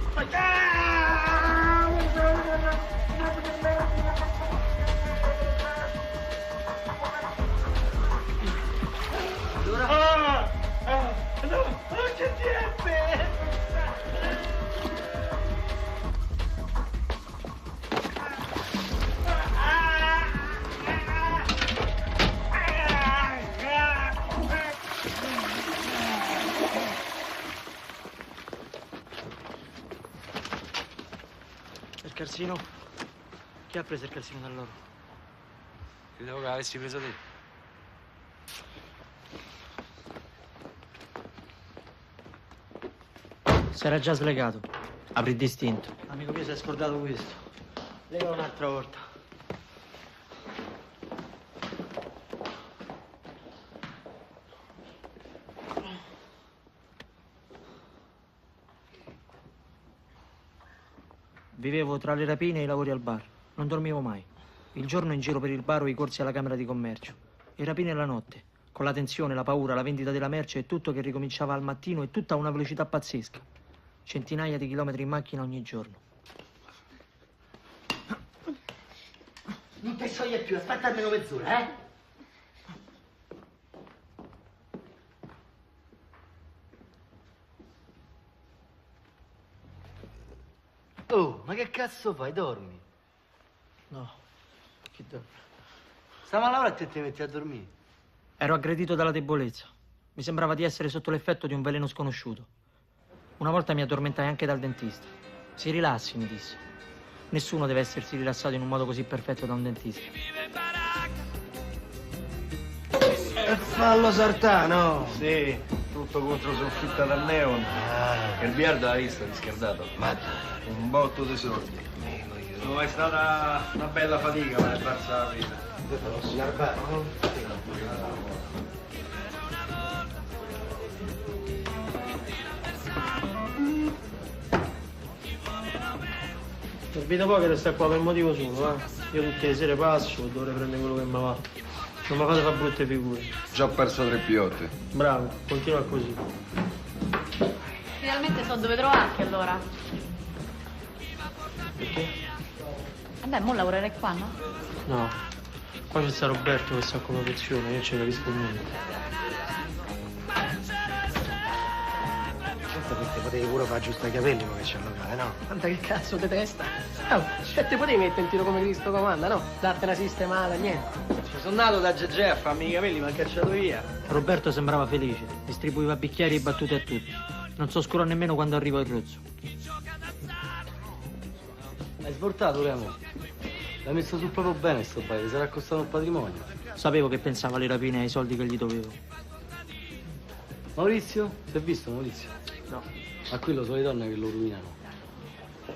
No, che tiene! Il calzino? Chi ha preso il calzino da loro? Credevo che l'avessi preso te. S'era già slegato. Apri distinto. Amico mio, si è scordato questo. Legalo un'altra volta. Vivevo tra le rapine e i lavori al bar. Non dormivo mai. Il giorno in giro per il bar o i corsi alla Camera di Commercio. Le rapine la notte. Con la tensione, la paura, la vendita della merce e tutto che ricominciava al mattino e tutta a una velocità pazzesca. Centinaia di chilometri in macchina ogni giorno. Non te so io più, aspetta almeno mezz'ora, eh? Oh, ma che cazzo fai? Dormi? No, chi dorme? Stiamo a lavorare e te ti metti a dormire. Ero aggredito dalla debolezza. Mi sembrava di essere sotto l'effetto di un veleno sconosciuto. Una volta mi addormentai anche dal dentista. Si rilassi, mi disse. Nessuno deve essersi rilassato in un modo così perfetto da un dentista. E fallo sartano! Sì, tutto contro soffitta dal neon. Il biliardo l'ha visto, rischerdato. Ma dai, un botto di soldi. No, è stata una bella fatica per farsa la vita. non si nervare, no? Servite poco che sta qua per motivo suo, eh. Io tutte le sere passo e dovrei prendere quello che mi va. Non mi fate fare brutte figure. Già ho perso 3 piotte. Bravo, continua così. Finalmente so dove trovarti allora. Perché? Vabbè, mo lavorerai qua, no? No. Qua c'è sta Roberto che sta come pensione, io non ci capisco niente. Certo che te potevi pure fare giusto ai capelli come c'è al locale, no? Guarda che cazzo di testa. Oh, te potevi mettere in tiro come Cristo comanda, no? Dartela sistemata, niente. Sono nato da GG a farmi i capelli, mi ha cacciato via. Roberto sembrava felice, distribuiva bicchieri e battute a tutti. Non so scuro nemmeno quando arriva il rozzo. Hai svoltato, Remo? L'hai messo sul proprio bene sto paese, ti sarà costato un patrimonio. Sapevo che pensava alle rapine e ai soldi che gli dovevo. Maurizio? Si è visto, Maurizio? No. Ma quello sono le donne che lo rovinano. Io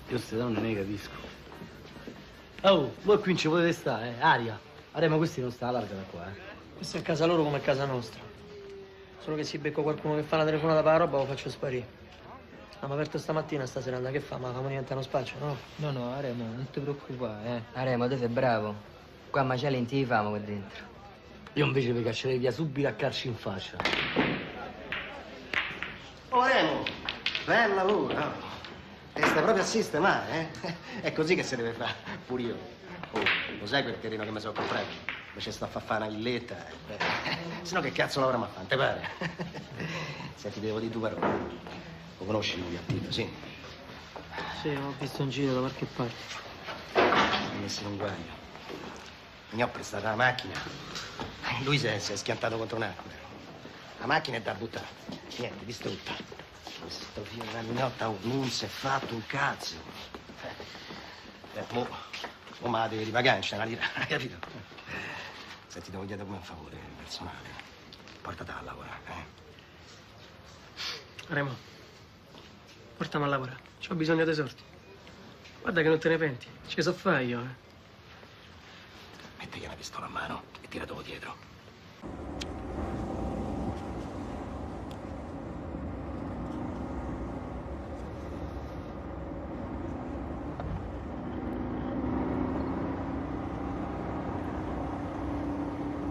queste donne ne capisco. Oh, voi qui non ci potete stare, eh? Aria. Aria, ma questi non stanno larga da qua, eh? Questa è a casa loro come a casa nostra. Solo che si becco qualcuno che fa una telefonata per la roba lo faccio sparire. Abbiamo aperto stamattina sta serata, che fa? Ma famo niente uno spaccio, no? No, Aremo, non ti preoccupare, eh. Aremo, te sei bravo. Qua macelli non ti famo qui dentro. Io invece vi caccerei via subito a calci in faccia. Oh Remo, bel lavoro, no? E stai proprio a sistemare, eh? È così che si deve fare, pure io. Oh, lo sai quel terreno che mi sono comprato? Invece sto a fare una villetta, se no che cazzo lavoriamo a fare, te pare? Senti, devo dire due parole. Lo conosci lui, Attilo, sì? Sì, l'ho visto in giro da qualche parte. Mi ha messo in un guaio. Mi ho prestato la macchina. Lui si è schiantato contro un albero. La macchina è da buttare. Niente, distrutta. Questo figlio della minotta non si è fatto un cazzo. Mo me la devi ripagare, non c'è una lira, capito? Senti, devo chiedere come un favore personale. Portatela a lavorare, Remo, portami a lavorare. C'ho bisogno dei sordi. Guarda che non te ne penti. Ce so fare io, eh. Mettegli una pistola a mano e tiratelo dietro.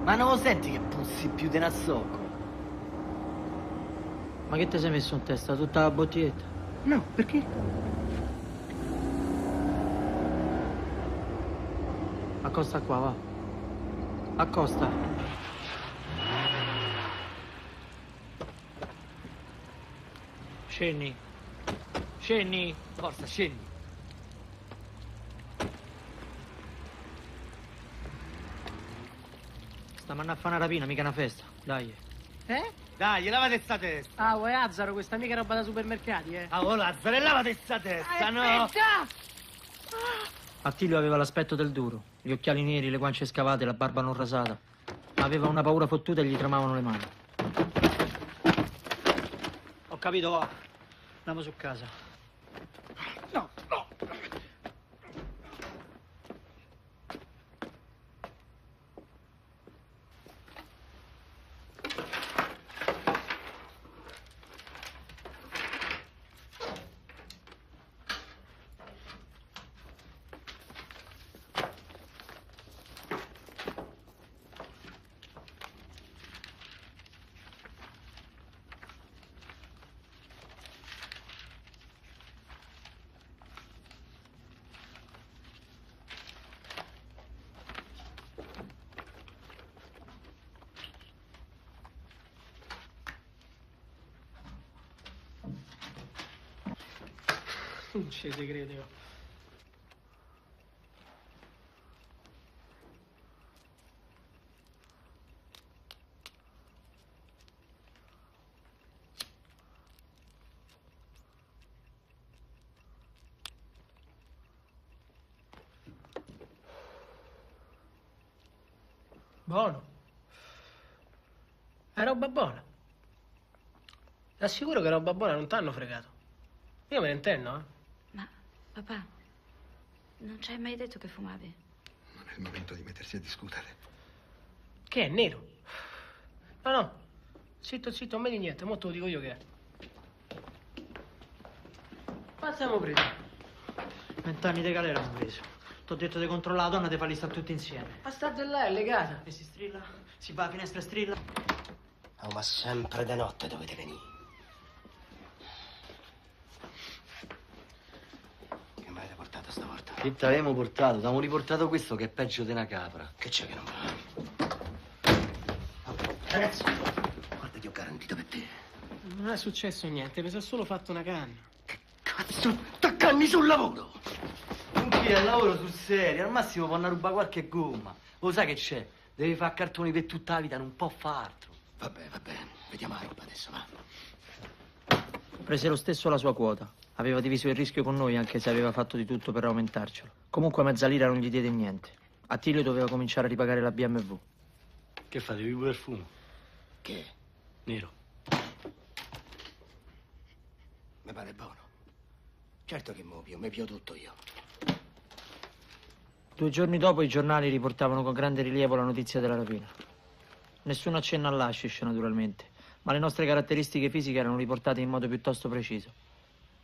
Ma non lo senti che puzzi più di Nazzocco? Ma che ti sei messo in testa? Tutta la bottiglietta? No, perché? Accosta qua, va. Accosta. Scendi. Scendi. Forza, scendi. Stiamo andando a fare una rapina, mica una festa. Dai. Eh? Dai, lavate sta testa. Ah, vuoi Azzaro, questa mica roba da supermercati, eh? Ah, oh, Lazzaro, lavate sta testa, no? Aspetta! Attilio aveva l'aspetto del duro, gli occhiali neri, le guance scavate, la barba non rasata. Aveva una paura fottuta e gli tremavano le mani. Ho capito, va. Andiamo su casa. No, no. Non ci si crede, oh. Buono. È roba buona. Ti assicuro che roba buona non t'hanno fregato. Io me ne intendo, eh. Ma, papà, non ci hai mai detto che fumavi? Non è il momento di mettersi a discutere. Che è, nero? No, no. Zitto, zitto, non me di niente. Mo te lo dico io che è. Ma siamo presi. 20 anni di galera hanno preso. T'ho detto di controllare la donna e di farli stare tutti insieme. Ma state là, è legata. E si strilla, si va a finestra e strilla. Oh, ma sempre di notte dovete venire. Che mi avete portato stavolta? Che t'avevamo portato? T'avevamo riportato questo che è peggio di una capra. Che c'è che non va? Ragazzi, guarda che ho garantito per te. Non è successo niente, mi sono solo fatto una canna. Cazzo, t'accanni sul lavoro! Qui è lavoro sul serio, al massimo può andare a rubare qualche gomma. Lo sai che c'è? Devi fare cartoni per tutta la vita, non può far altro. Vabbè, vediamo la roba adesso, va. Prese lo stesso la sua quota. Aveva diviso il rischio con noi, anche se aveva fatto di tutto per aumentarcelo. Comunque mezza lira non gli diede niente. Attilio doveva cominciare a ripagare la BMW. Che fate, vivo del fumo? Che? Nero. Mi pare buono. Certo che mo' mi pio tutto io. 2 giorni dopo i giornali riportavano con grande rilievo la notizia della rapina. Nessuno accenna all'hashish, naturalmente, ma le nostre caratteristiche fisiche erano riportate in modo piuttosto preciso.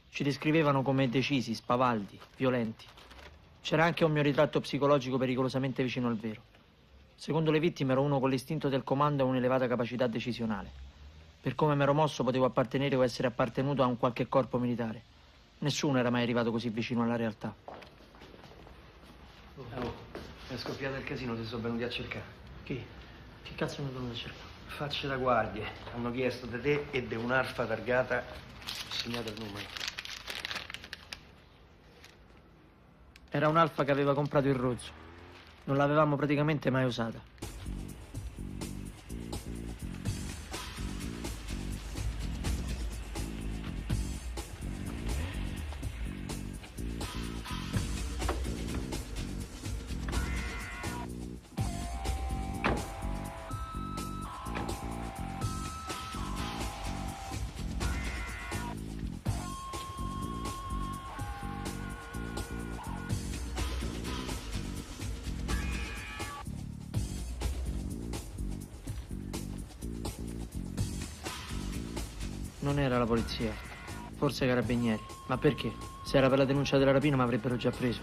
Ci descrivevano come decisi, spavaldi, violenti. C'era anche un mio ritratto psicologico pericolosamente vicino al vero. Secondo le vittime ero uno con l'istinto del comando e un'elevata capacità decisionale. Per come m'ero mosso potevo appartenere o essere appartenuto a un qualche corpo militare. Nessuno era mai arrivato così vicino alla realtà. Oh, è scoppiato il casino, ti sono venuti a cercare. Chi? Che cazzo mi venuto a cercare? Facce da guardie. Hanno chiesto di te e di un'arfa targata. Segnato il numero. Era un'alfa che aveva comprato il rozzo. Non l'avevamo praticamente mai usata. Non era la polizia, forse i carabinieri. Ma perché? Se era per la denuncia della rapina mi avrebbero già preso.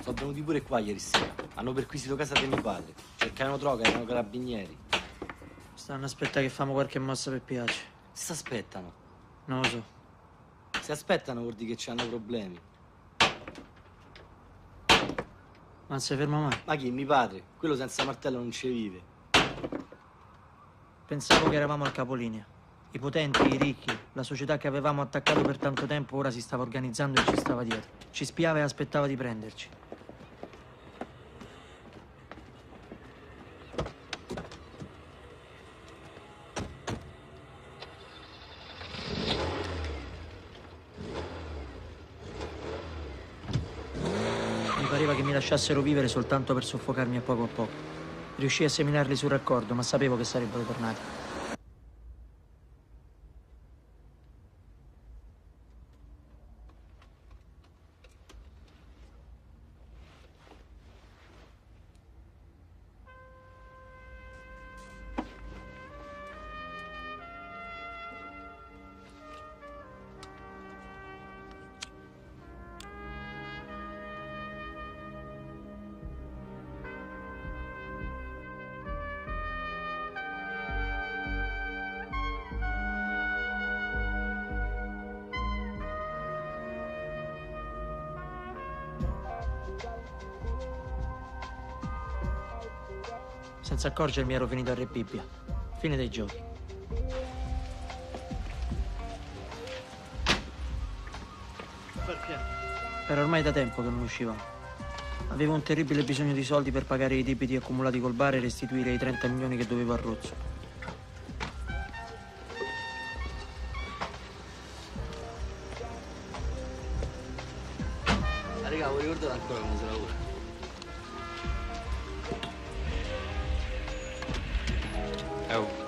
Sono venuti pure qua ieri sera. Hanno perquisito casa di mio padre. Cercavano droga, erano carabinieri. Stanno aspettando che famo qualche mossa per piace. Si aspettano. Non lo so. Se aspettano vuol dire che hanno problemi. Ma non si ferma mai. Ma chi? Mio padre? Quello senza martello non ci vive. Pensavo che eravamo al capolinea. I potenti, i ricchi, la società che avevamo attaccato per tanto tempo ora si stava organizzando e ci stava dietro. Ci spiava e aspettava di prenderci. Mi pareva che mi lasciassero vivere soltanto per soffocarmi a poco. Riuscii a seminarli sul raccordo, ma sapevo che sarebbero tornati. Senza accorgermi ero finito a Re Bibbia. Fine dei giochi. Era ormai da tempo che non uscivamo. Avevo un terribile bisogno di soldi per pagare i debiti accumulati col bar e restituire i 30 milioni che dovevo a Rozzo. Raga, voi ricordate ancora come si lavora? Oh.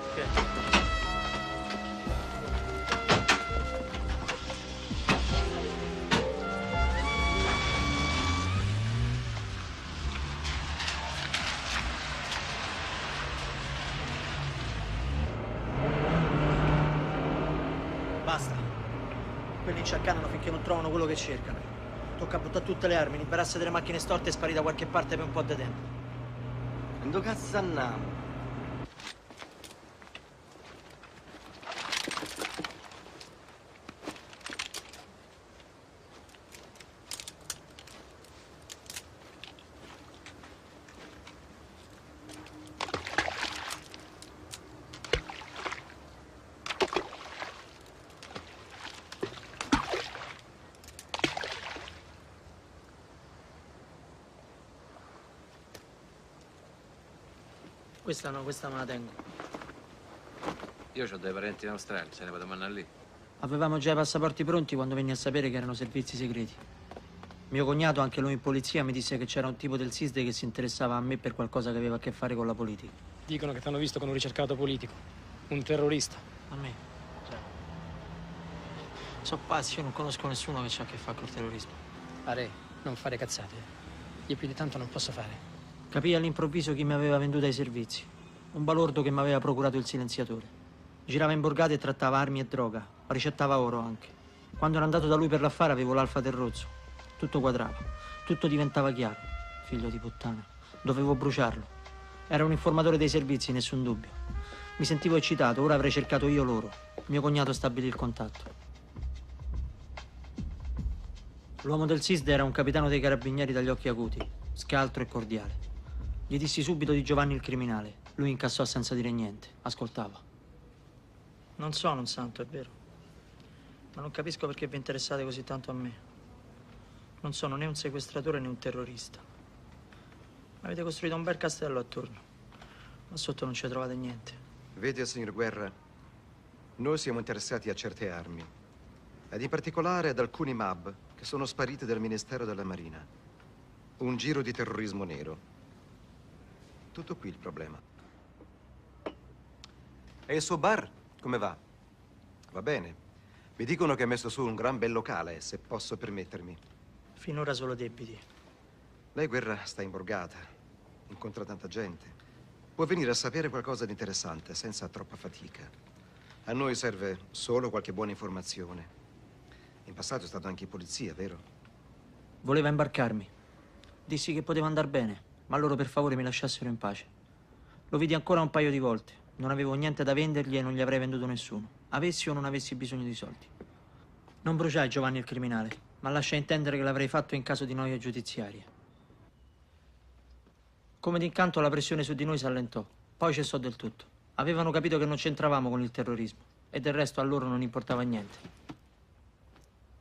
Basta. Quelli inciaccanano finché non trovano quello che cercano. Tocca buttare tutte le armi, liberarsi delle macchine storte e sparire da qualche parte per un po' di tempo. E dove cazzo andiamo? Questa no, questa me la tengo. Io ho dei parenti in Australia, se ne vado a mandare lì. Avevamo già i passaporti pronti quando venni a sapere che erano servizi segreti. Mio cognato, anche lui in polizia, mi disse che c'era un tipo del SISDE che si interessava a me per qualcosa che aveva a che fare con la politica. Dicono che ti hanno visto con un ricercato politico, un terrorista. A me? Cioè. So pazzi, io non conosco nessuno che ha a che fare col terrorismo. Are, non fare cazzate. Io più di tanto non posso fare. Capii all'improvviso chi mi aveva venduto ai servizi. Un balordo che mi aveva procurato il silenziatore. Girava in borgate e trattava armi e droga. Ricettava oro anche. Quando ero andato da lui per l'affare avevo l'alfa del Rozzo. Tutto quadrava. Tutto diventava chiaro. Figlio di puttana. Dovevo bruciarlo. Era un informatore dei servizi, nessun dubbio. Mi sentivo eccitato, ora avrei cercato io loro. Mio cognato stabilì il contatto. L'uomo del SISDE era un capitano dei carabinieri dagli occhi acuti, scaltro e cordiale. Gli dissi subito di Giovanni il criminale. Lui incassò senza dire niente. Ascoltava. Non sono un santo, è vero. Ma non capisco perché vi interessate così tanto a me. Non sono né un sequestratore né un terrorista. Avete costruito un bel castello attorno. Ma sotto non ci trovate niente. Vedi, signor Guerra, noi siamo interessati a certe armi. Ed in particolare ad alcuni MAB che sono spariti dal Ministero della Marina. Un giro di terrorismo nero. Tutto qui il problema. E il suo bar, come va? Va bene. Mi dicono che ha messo su un gran bel locale, se posso permettermi. Finora solo debiti. Lei, Guerra, sta in borgata. Incontra tanta gente. Può venire a sapere qualcosa di interessante, senza troppa fatica. A noi serve solo qualche buona informazione. In passato è stato anche in polizia, vero? Voleva imbarcarmi. Dissi che poteva andar bene, ma loro per favore mi lasciassero in pace. Lo vidi ancora un paio di volte. Non avevo niente da vendergli e non gli avrei venduto nessuno. Avessi o non avessi bisogno di soldi. Non bruciai Giovanni il criminale, ma lasciai intendere che l'avrei fatto in caso di noia giudiziaria. Come d'incanto la pressione su di noi si allentò. Poi cessò del tutto. Avevano capito che non c'entravamo con il terrorismo e del resto a loro non importava niente.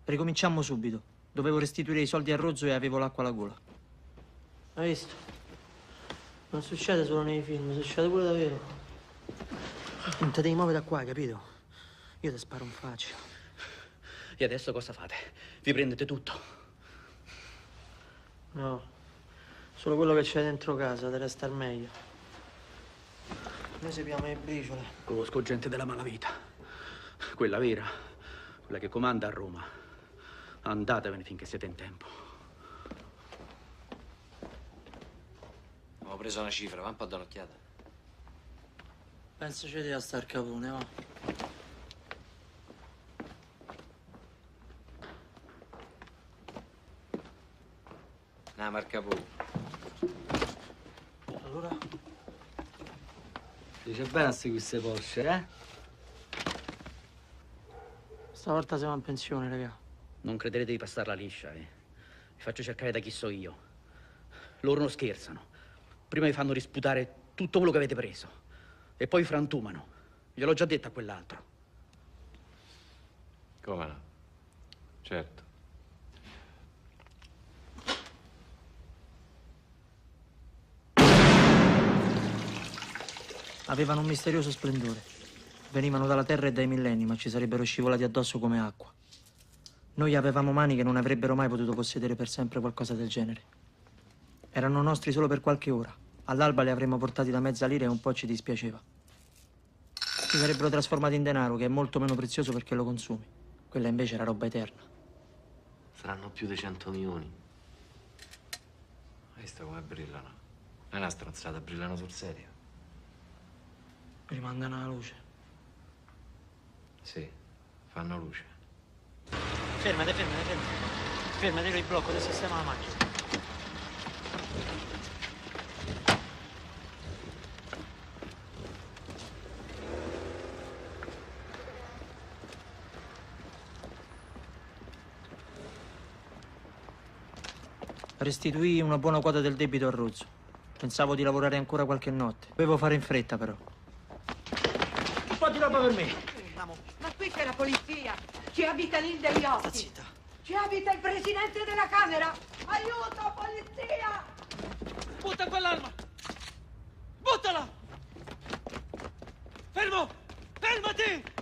Ricominciammo subito. Dovevo restituire i soldi a Rozzo e avevo l'acqua alla gola. Hai visto? Non succede solo nei film, succede pure davvero. Non te devi muovere da qua, capito? Io ti sparo in faccia. E adesso cosa fate? Vi prendete tutto? No, solo quello che c'è dentro casa, deve star meglio. Noi sappiamo le briciole. Conosco gente della malavita. Quella vera, quella che comanda a Roma. Andatevene finché siete in tempo. Ho preso una cifra, va un po' d'un'occhiata. Penso c'è a sta il capone, va. Una marca pure. Allora? Dice bene a seguire Porsche, eh? Stavolta siamo in pensione, raga. Non crederete di passarla liscia, eh. Vi faccio cercare da chi so io. Loro non scherzano. Prima vi fanno risputare tutto quello che avete preso. E poi frantumano. Gliel'ho già detto a quell'altro. Come no? Certo. Avevano un misterioso splendore. Venivano dalla terra e dai millenni, ma ci sarebbero scivolati addosso come acqua. Noi avevamo mani che non avrebbero mai potuto possedere per sempre qualcosa del genere. Erano nostri solo per qualche ora. All'alba li avremmo portati da mezza lira e un po' ci dispiaceva. Si sarebbero trasformati in denaro, che è molto meno prezioso perché lo consumi. Quella invece era roba eterna. Saranno più di 100 milioni. Hai visto come brillano? Non è una stronzata, brillano sul serio. Rimandano la luce. Sì, fanno luce. Fermate. Fermate, io il blocco, adesso sistema la macchina. Restituii una buona quota del debito a Rozzo. Pensavo di lavorare ancora qualche notte. Dovevo fare in fretta, però. Un po' di roba per me. Ma qui c'è la polizia. Ci abita l'Inde Iotti. Zitta. Ci abita il presidente della Camera. Aiuto, polizia! Butta quell'arma! Buttala! Fermo! Fermati!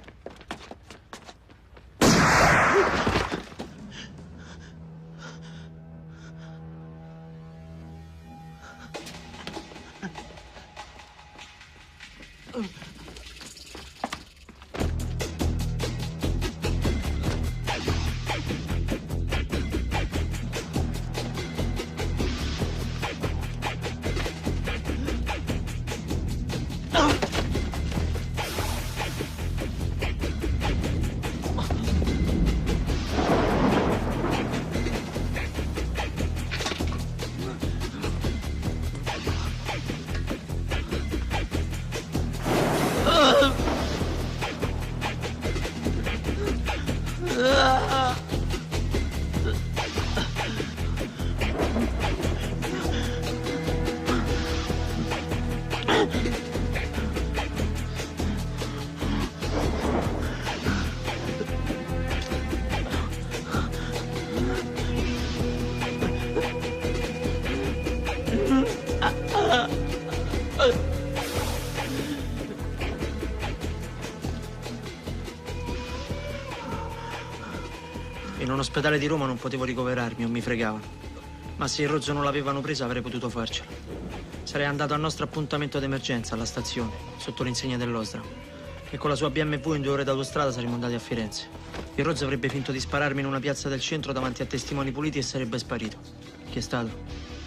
In un ospedale di Roma non potevo ricoverarmi o mi fregavano. Ma se il Rozzo non l'avevano presa avrei potuto farcela. Sarei andato al nostro appuntamento d'emergenza alla stazione, sotto l'insegna dell'Osram. E con la sua BMW in 2 ore d'autostrada saremmo andati a Firenze. Il Rozzo avrebbe finto di spararmi in una piazza del centro davanti a testimoni puliti e sarebbe sparito. Chi è stato?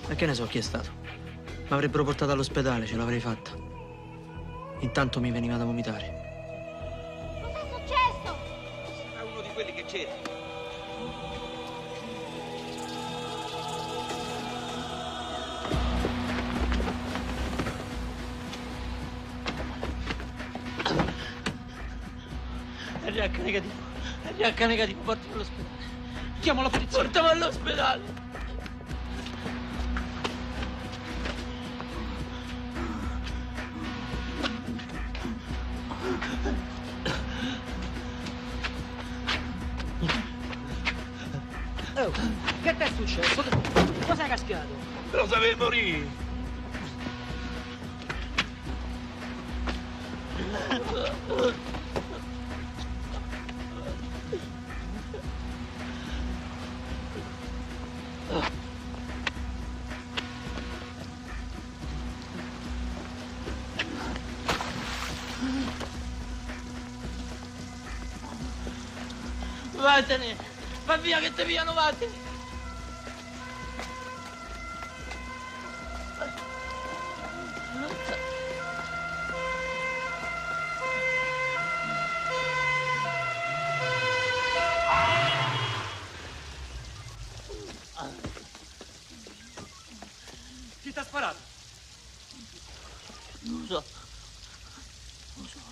E che ne so chi è stato. Mi avrebbero portato all'ospedale, ce l'avrei fatta. Intanto mi veniva da vomitare. Cos'è successo? È uno di quelli che cerchi. RH negativo. RH negativo, portami all'ospedale. Chiamo la polizia. Portami all'ospedale. Oh, che ti è successo? Cosa è cascato? Lo sapevi morire. Vattene! Va via che te piano, vattene! Chi ti ha sparato? Non lo so. Non lo so.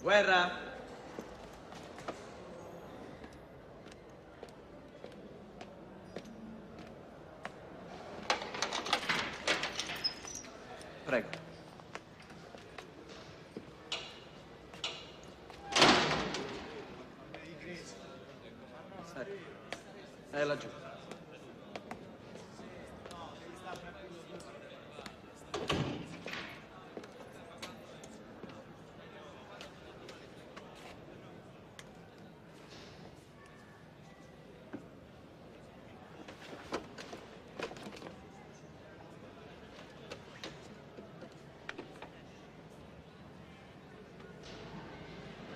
Guerra! Prego. È laggiù.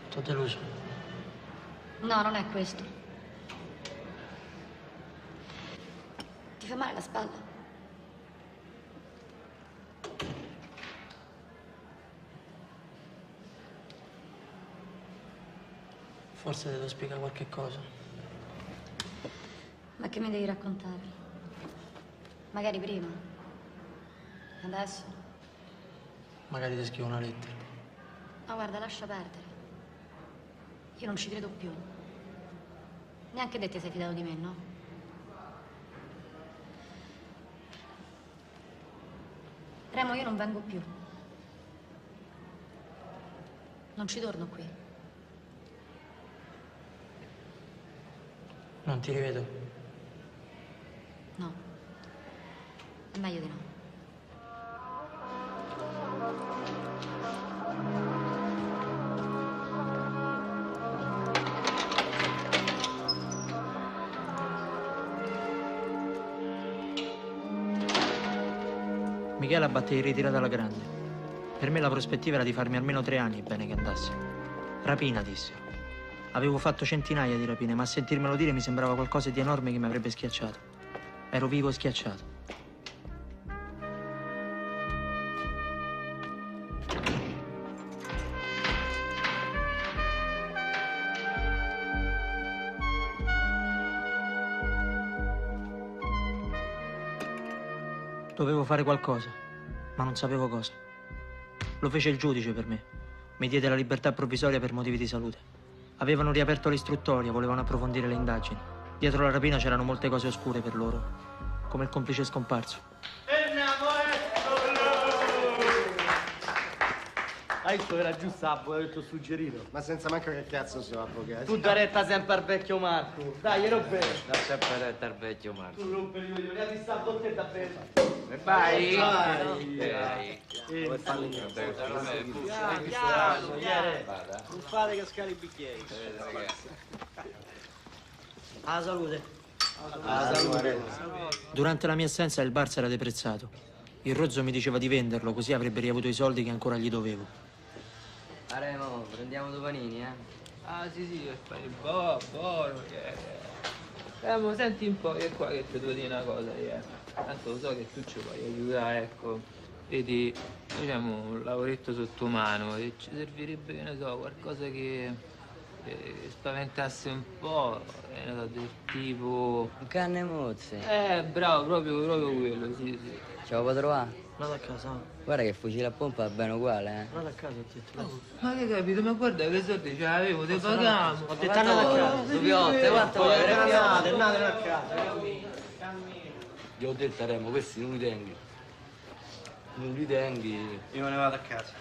T'ho deluso. No, non è questo. Ti fa male la spalla? Forse devo spiegare qualche cosa. Ma che mi devi raccontare? Magari prima. Adesso? Magari ti scrivo una lettera. No, guarda, lascia perdere. Io non ci credo più. Neanche te ti sei fidato di me, no? Remo, io non vengo più. Non ci torno qui. Non ti rivedo. No. È meglio di no. Michela batte in ritirata alla grande. Per me la prospettiva era di farmi almeno 3 anni, bene che andasse. Rapina, dissero. Avevo fatto centinaia di rapine, ma a sentirmelo dire mi sembrava qualcosa di enorme che mi avrebbe schiacciato. Ero vivo schiacciato. Dovevo fare qualcosa, ma non sapevo cosa. Lo fece il giudice per me. Mi diede la libertà provvisoria per motivi di salute. Avevano riaperto l'istruttoria, volevano approfondire le indagini. Dietro la rapina c'erano molte cose oscure per loro, come il complice scomparso. Hai visto, era giusto Sabbo, che ti ho suggerito. Ma senza manco che cazzo siamo avvocati. Tu dai retta sempre al vecchio Marco. Dai, ero bene. Da sempre retta al vecchio Marco. Tu rompi i coglioni, ti sta a bottetta bene. E vai. Vai. Come fanno in Non fate cascare i bicchieri. Alla salute. Alla salute. Durante la mia assenza il bar si era deprezzato. Il rozzo mi diceva di venderlo, così avrebbe riavuto i soldi che ancora gli dovevo. Remo, prendiamo 2 panini, eh? Ah, sì, per fare il buono, Remo, senti un po', che qua che ti devo dire una cosa, Tanto lo so che tu ci puoi aiutare, ecco. Vedi, noi abbiamo un lavoretto sotto mano e ci servirebbe, che ne so, qualcosa che spaventasse un po', ne so, del tipo... Un canne mozze. Bravo, proprio quello, sì. Ce lo può trovare? Vado a casa. Guarda che fucile a pompa va bene uguale, eh? Vado a casa, ho detto. Ma che capito? Ma guarda che soldi ce l'avevo, te pagavo. Ho detto andate a casa. Dubiotte, guarda, Andate a casa. Gli ho detto a Remo, questi non li tengi. Non li tengi. Io me ne vado a casa.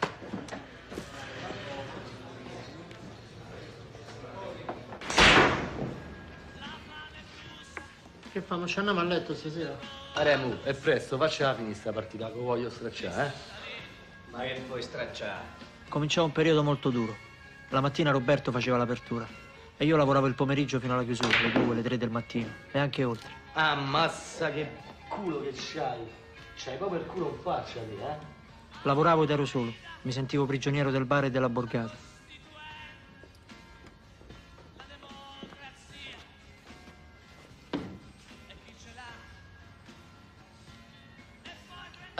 Che fanno? Ci andiamo a letto stasera? Remo, è presto, faccia finire sta partita, che voglio stracciare, Ma che puoi stracciare? Cominciava un periodo molto duro. La mattina Roberto faceva l'apertura e io lavoravo il pomeriggio fino alla chiusura, le 2, le 3 del mattino e anche oltre. Ammazza che culo che c'hai. C'hai proprio il culo in faccia lì, Lavoravo ed ero solo. Mi sentivo prigioniero del bar e della borgata.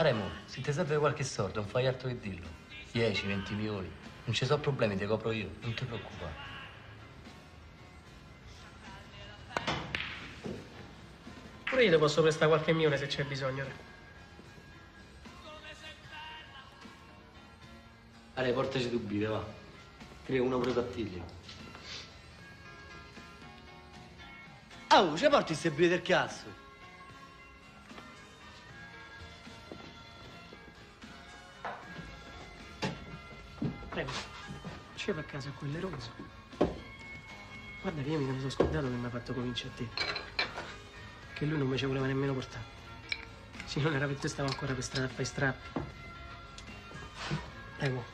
Remo, se ti serve qualche soldo, non fai altro che dirlo. 10, 20 milioni. Non ci sono problemi, ti copro io, non ti preoccupare. Pure io ti posso prestare qualche milione se c'è bisogno. Allora, portaci tu bire, va. Creo una pure tattiglia. Oh, ci porti queste bire del cazzo? Prego, ci va a casa quell'eroso. Guarda che io mi sono scordato che mi ha fatto convincere a te. Che lui non mi ci voleva nemmeno portare. Se non era per te stavo ancora per strada a fare strappi. Ecco,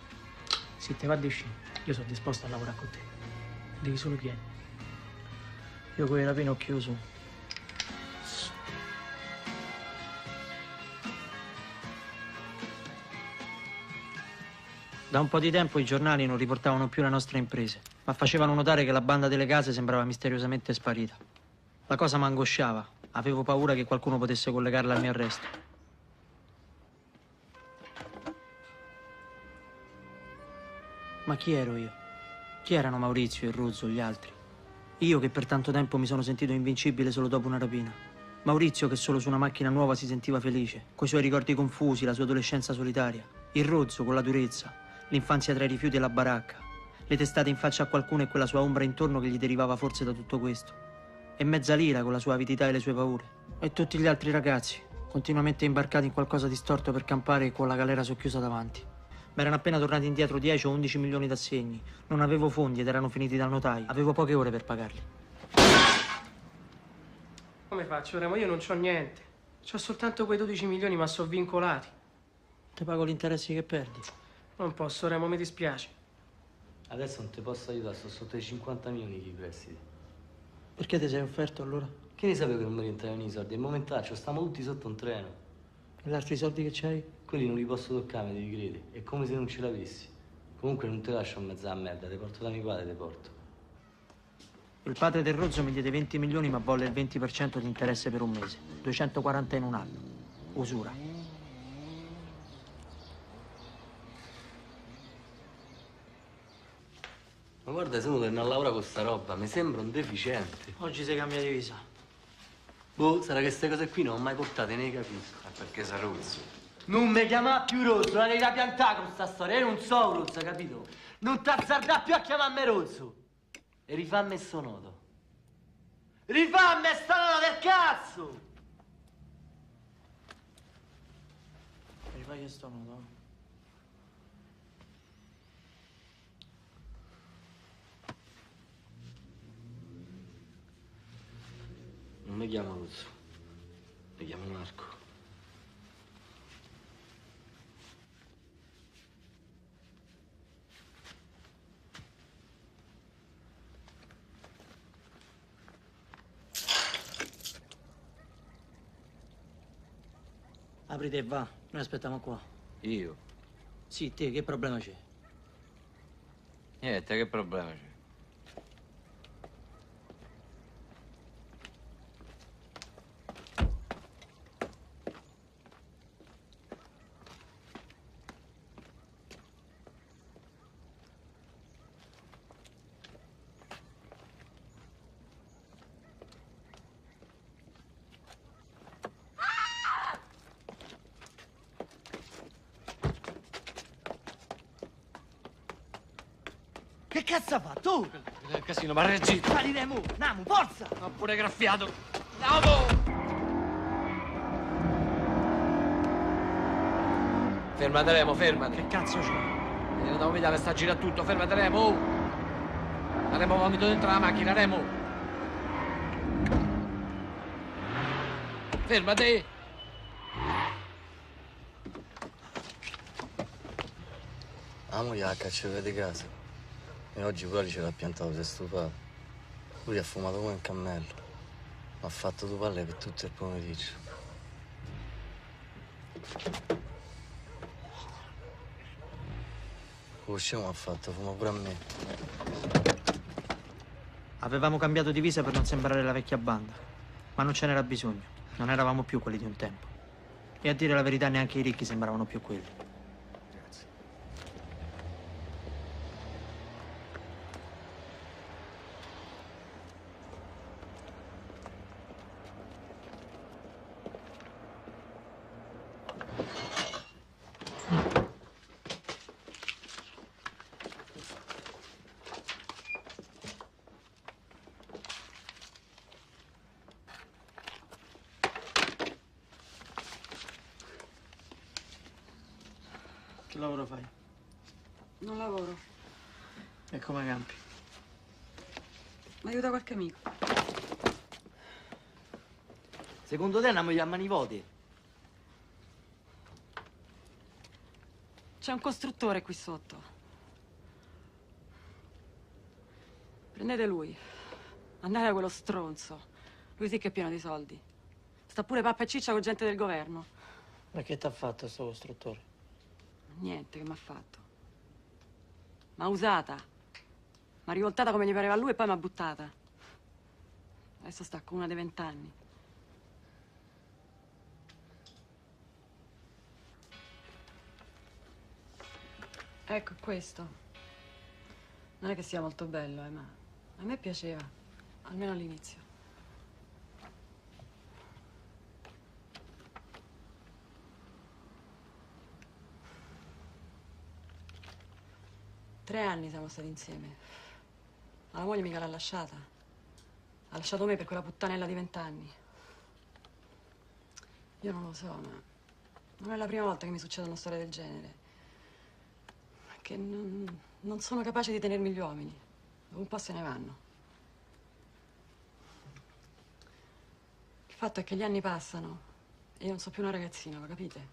se te va di uscire, io sono disposto a lavorare con te. Devi solo chiedere. Io con i rapini ho chiuso. Da un po' di tempo i giornali non riportavano più le nostre imprese, ma facevano notare che la banda delle case sembrava misteriosamente sparita. La cosa mi angosciava. Avevo paura che qualcuno potesse collegarla al mio arresto. Ma chi ero io? Chi erano Maurizio, il Ruzzo, gli altri? Io che per tanto tempo mi sono sentito invincibile solo dopo una rapina. Maurizio che solo su una macchina nuova si sentiva felice, coi suoi ricordi confusi, la sua adolescenza solitaria. Il Rozzo con la durezza, l'infanzia tra i rifiuti e la baracca, le testate in faccia a qualcuno e quella sua ombra intorno che gli derivava forse da tutto questo. E mezza Lira con la sua avidità e le sue paure. E tutti gli altri ragazzi, continuamente imbarcati in qualcosa di storto per campare e con la galera socchiusa davanti. Mi erano appena tornati indietro 10 o 11 milioni d'assegni. Non avevo fondi ed erano finiti dal notaio. Avevo poche ore per pagarli. Come faccio, Remo? Io non c'ho niente. C'ho soltanto quei 12 milioni, ma sono vincolati. Ti pago gli interessi che perdi. Non posso, Remo, mi dispiace. Adesso non ti posso aiutare, sto sotto i 50 milioni di prestiti. Perché ti sei offerto allora? Che ne sapevo che non mi rientravano i soldi? È il momentaccio, stiamo tutti sotto un treno. E gli altri soldi che c'hai? Quelli non li posso toccare, mi devi credere. È come se non ce l'avessi. Comunque non te lascio in mezzo alla merda, ti porto da mio padre, ti porto. Il padre del Rozzo mi diede 20 milioni ma volle il 20% di interesse per un mese. 240 in un anno. Usura. Ma guarda, se uno torna a lavorare con sta roba, mi sembra un deficiente. Oggi si cambia divisa. Boh, sarà che queste cose qui non ho mai portate, ne capisco. Ma perché sei Rozzo? Non mi chiamare più Rozzo, la devi da piantare con sta storia. Io non so Rozzo, capito? Non t'azzardare più a chiamarmi Rozzo. E rifammi sto nodo. Rifammi sta nodo del cazzo! Rifai sto nodo. Non mi chiamo Rozzo, mi chiamo Marco. Apri te, va. Noi aspettiamo qua. Io? Sì, te, che problema c'è? Niente, che problema c'è? Che cazzo ha fatto? Il casino, ma reggi! Saliremo! Namu, forza! Ho pure graffiato! Andiamo! Fermate Remo, fermate! Che cazzo c'è? Non devo vedere, sta gira tutto, fermate Remo! Oh. Remo vomito dentro la macchina, Remo! Fermate! La moglie la cacciata di casa. E oggi pure ce l'ha piantato, si è stufato. Lui ha fumato come un cammello. Ha fatto due palle per tutto il pomeriggio. Lo scemo ha fatto, fuma pure a me. Avevamo cambiato divisa per non sembrare la vecchia banda. Ma non ce n'era bisogno. Non eravamo più quelli di un tempo. E a dire la verità neanche i ricchi sembravano più quelli. Che lavoro fai? Non lavoro. E come campi? Mi aiuta qualche amico. Secondo te andiamo a mani vuote? C'è un costruttore qui sotto. Prendete lui. Andate da quello stronzo. Lui sì che è pieno di soldi. Sta pure pappa e ciccia con gente del governo. Ma che t'ha fatto sto costruttore? Niente, che m'ha fatto. M'ha usata. M'ha rivoltata come gli pareva a lui e poi m'ha buttata. Adesso sta con una dei 20 anni. Ecco questo. Non è che sia molto bello, ma a me piaceva, almeno all'inizio. Tre anni siamo stati insieme. Ma la moglie mica l'ha lasciata. Ha lasciato me per quella puttanella di 20 anni. Io non lo so, ma non è la prima volta che mi succede una storia del genere. Che non sono capace di tenermi gli uomini. Dopo un po' se ne vanno. Il fatto è che gli anni passano e io non so più una ragazzina, lo capite?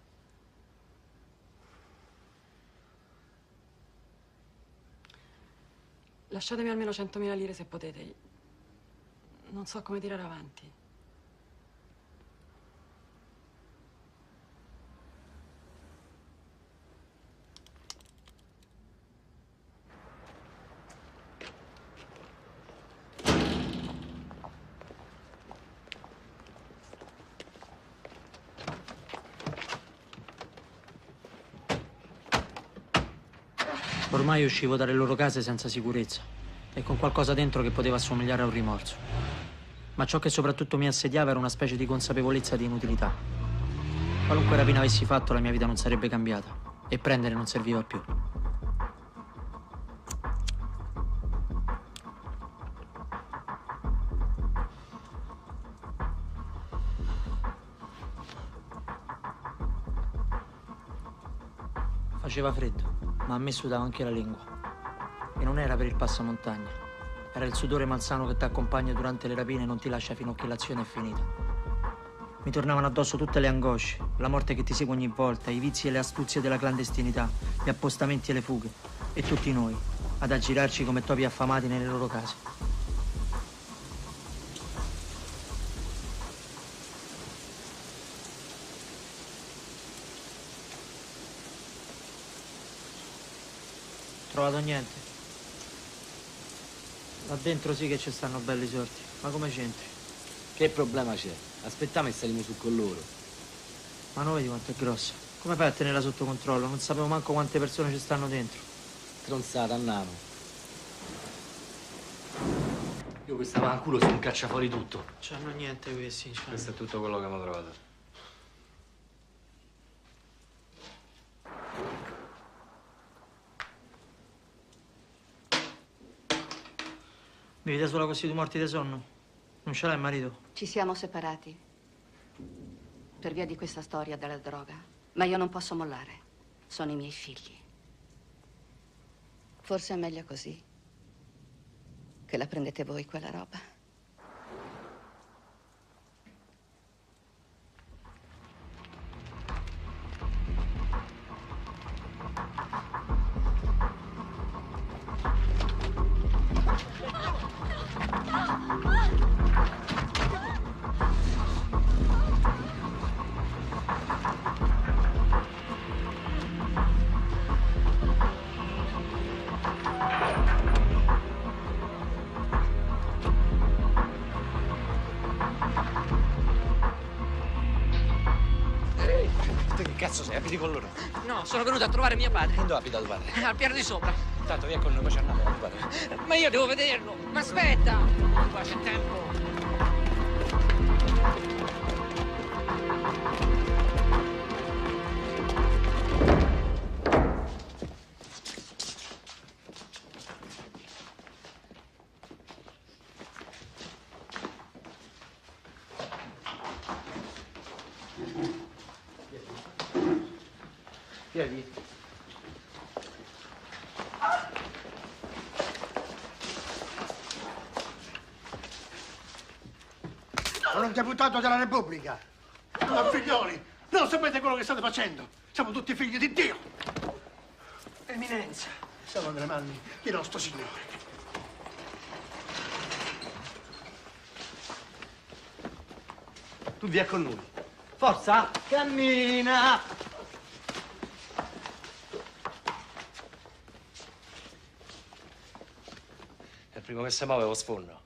Lasciatemi almeno 100.000 lire se potete. Non so come tirare avanti. Ormai uscivo dalle loro case senza sicurezza e con qualcosa dentro che poteva assomigliare a un rimorso. Ma ciò che soprattutto mi assediava era una specie di consapevolezza di inutilità. Qualunque rapina avessi fatto, la mia vita non sarebbe cambiata e prendere non serviva più. Faceva freddo, ma a me sudava anche la lingua. E non era per il passamontagna. Era il sudore malsano che ti accompagna durante le rapine e non ti lascia fino a che l'azione è finita. Mi tornavano addosso tutte le angosce, la morte che ti segue ogni volta, i vizi e le astuzie della clandestinità, gli appostamenti e le fughe. E tutti noi, ad aggirarci come topi affamati nelle loro case. Trovato niente. Là dentro sì che ci stanno belli sorti. Ma come c'entri? Che problema c'è? Aspettiamo e saliamo su con loro. Ma non vedi quanto è grossa? Come fai a tenerla sotto controllo? Non sapevo manco quante persone ci stanno dentro. Stronzata, andiamo. Io questa vanculo sono un caccia fuori tutto. C'hanno niente questi. Questo è tutto quello che abbiamo trovato. Mi vede sola così, tu morti di sonno? Non ce l'hai il marito? Ci siamo separati per via di questa storia della droga, ma io non posso mollare. Sono i miei figli. Forse è meglio così, che la prendete voi quella roba. Cazzo sei, abiti con loro? No, sono venuto a trovare mio padre. Dove abita tuo padre? Al piano di sopra. Tanto via con noi, poi ci andiamo a tuo padre. Ma io devo vederlo. Ma aspetta! Qua c'è tempo. Vieni. Non un deputato della Repubblica. Ma figlioli, non sapete quello che state facendo. Siamo tutti figli di Dio. Eminenza. Siamo nelle mani di nostro Signore. Tu via con noi. Forza, cammina! È il primo che si muove lo sfondo.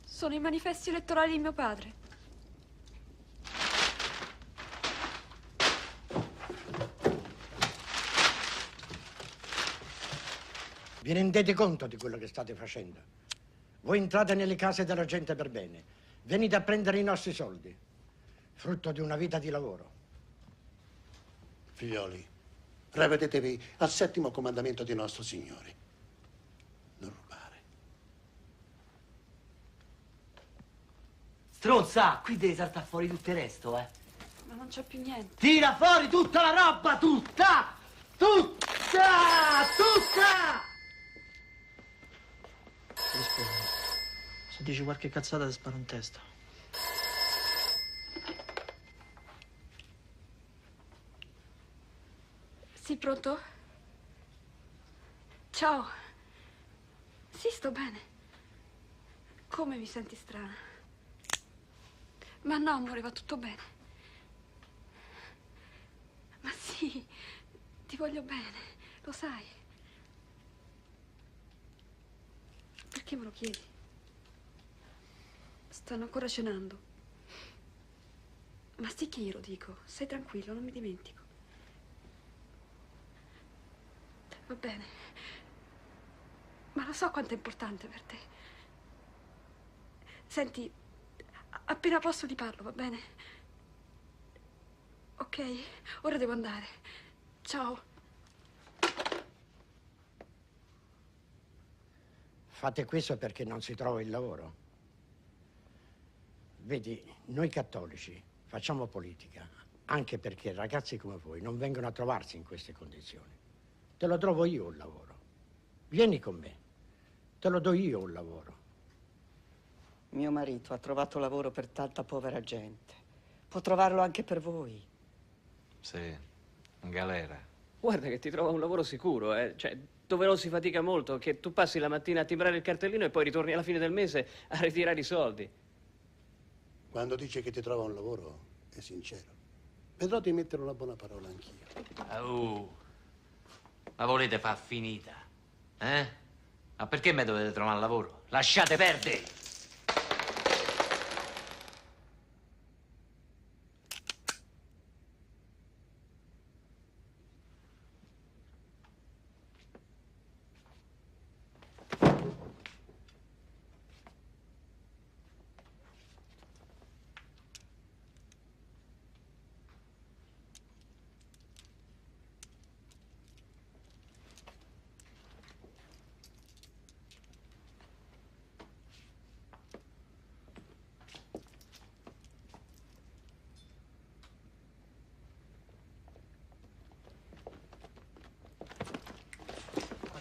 Sono i manifesti elettorali di mio padre. Vi rendete conto di quello che state facendo? Voi entrate nelle case della gente per bene. Venite a prendere i nostri soldi. Frutto di una vita di lavoro. Figlioli, rivedetevi al 7° comandamento di nostro Signore. Non rubare. Stronza, qui devi saltare fuori tutto il resto, eh. Ma non c'è più niente. Tira fuori tutta la roba, tutta! Tutta! Tutta! Rispondi. Se dici qualche cazzata ti sparo in testa. Sì, pronto? Ciao. Sì, sto bene. Come mi senti strana? Ma no, amore, va tutto bene. Ma sì, ti voglio bene, lo sai. Perché me lo chiedi? Stanno ancora cenando. Ma sì che io lo dico, stai tranquillo, non mi dimentico. Va bene. Ma lo so quanto è importante per te. Senti, appena posso ti parlo, va bene? Ok, ora devo andare. Ciao. Fate questo perché non si trova il lavoro. Vedi, noi cattolici facciamo politica anche perché ragazzi come voi non vengono a trovarsi in queste condizioni. Te lo trovo io un lavoro. Vieni con me. Te lo do io un lavoro. Mio marito ha trovato lavoro per tanta povera gente. Può trovarlo anche per voi. Sì, in galera. Guarda che ti trova un lavoro sicuro, Cioè, dove non si fatica molto, che tu passi la mattina a timbrare il cartellino e poi ritorni alla fine del mese a ritirare i soldi. Quando dice che ti trova un lavoro, è sincero. Vedrò di mettere una buona parola anch'io. La volete far finita? Ma perché me dovete trovare un lavoro? Lasciate perdere!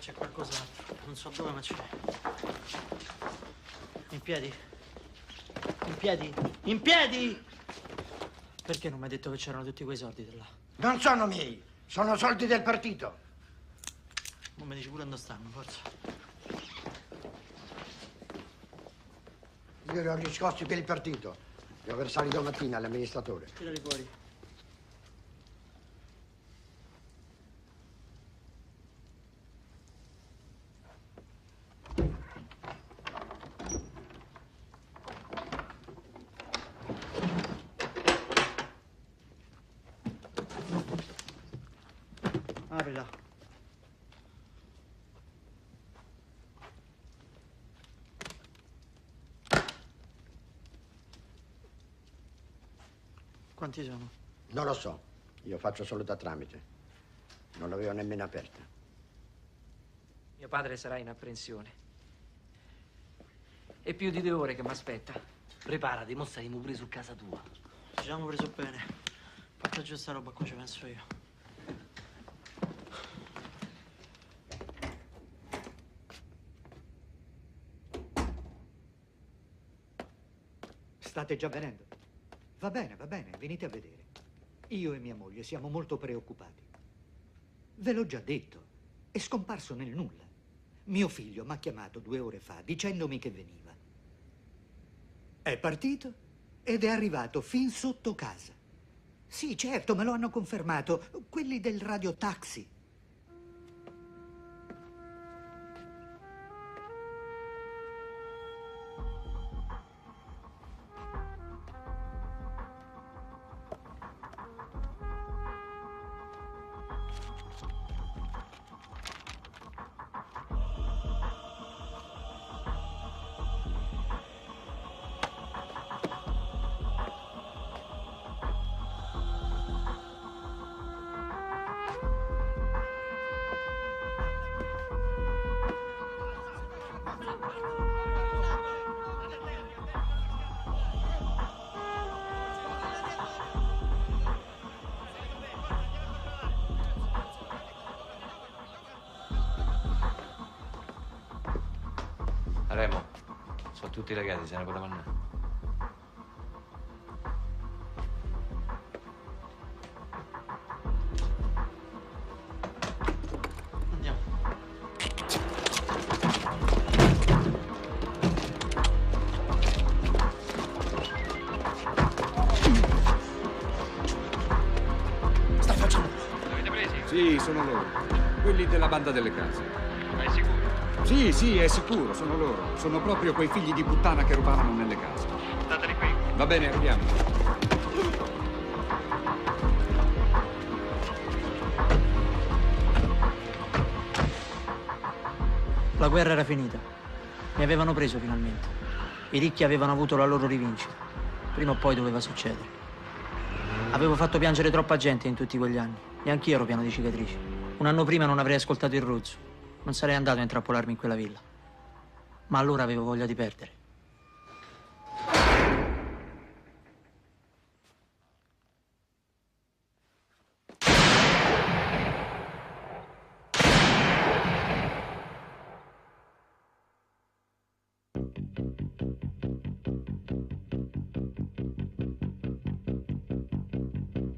C'è qualcos'altro, non so dove, ma c'è. In piedi? In piedi? In piedi! Perché non mi hai detto che c'erano tutti quei soldi di là? Non sono miei, sono soldi del partito. Non mi dici pure dove stanno, forza. Io li ho riscossi per il partito. Li ho versati domattina all'amministratore. Tirali fuori. Aprila. Quanti sono? Non lo so, io faccio solo da tramite. Non l'avevo nemmeno aperta. Mio padre sarà in apprensione. È più di 2 ore che mi aspetta. Preparati, mo saremo pure su casa tua. Ci siamo preso bene. Porta giù sta roba, qua ci penso io. State già venendo? Va bene, venite a vedere. Io e mia moglie siamo molto preoccupati. Ve l'ho già detto, è scomparso nel nulla. Mio figlio mi ha chiamato 2 ore fa dicendomi che veniva. È partito ed è arrivato fin sotto casa. Sì, certo, me lo hanno confermato, quelli del radiotaxi. Remo, sono tutti legati, se ne poteva andare. Andiamo. Stai facendo? L'avete presi? Sì, sono loro. Quelli della banda delle case. Ma è sicuro? Sì, è sicuro, sono loro. Sono proprio quei figli di puttana che rubavano nelle case. Dateli qui. Va bene, arriviamo. La guerra era finita. Mi avevano preso finalmente. I ricchi avevano avuto la loro rivincita. Prima o poi doveva succedere. Avevo fatto piangere troppa gente in tutti quegli anni. E anch'io ero pieno di cicatrici. 1 anno prima non avrei ascoltato il rozzo. Non sarei andato a intrappolarmi in quella villa. Ma allora avevo voglia di perdere.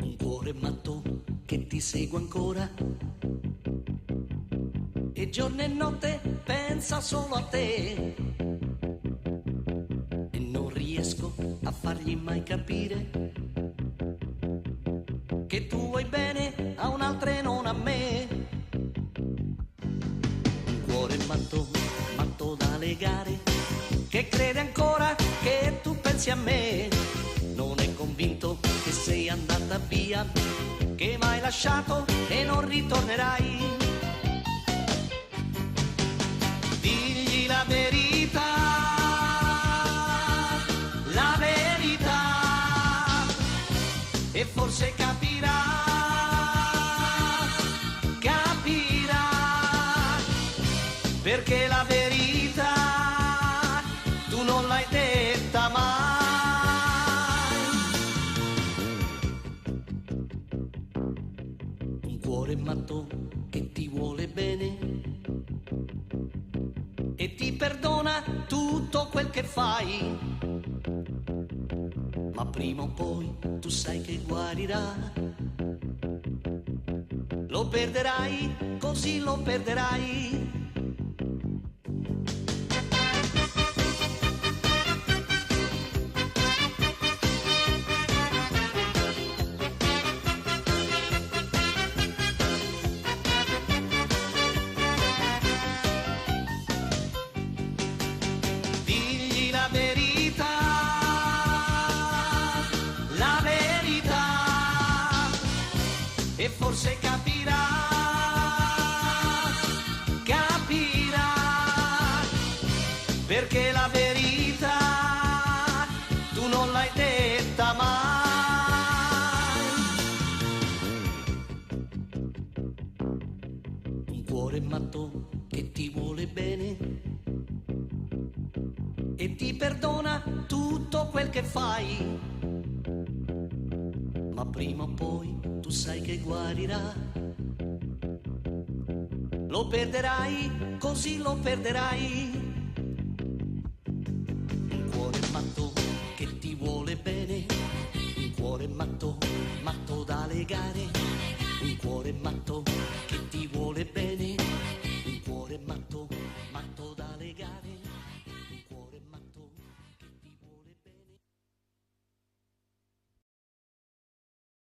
Un cuore matto che ti segue ancora e giorno e notte pensa solo a te e non riesco a fargli mai capire che tu vuoi bene a un'altra e non a me. Un cuore matto, matto da legare, che crede ancora che tu pensi a me, non è convinto che sei andata via, che m'hai lasciato e non ritornerai. Digli la verità, e forse capirà, perché la verità tu non l'hai detta mai. Un cuore matto che ti vuole bene e ti perdona tutto quel che fai, ma prima o poi tu sai che guarirà. Lo perderai, così lo perderai. Forse capirà, perché la verità tu non l'hai detta mai. cuore matto che ti vuole bene e ti perdona tutto quel che fai, ma prima o poi tu sai che guarirà. Lo perderai, così lo perderai. Un cuore matto che ti vuole bene, un cuore matto, matto da legare.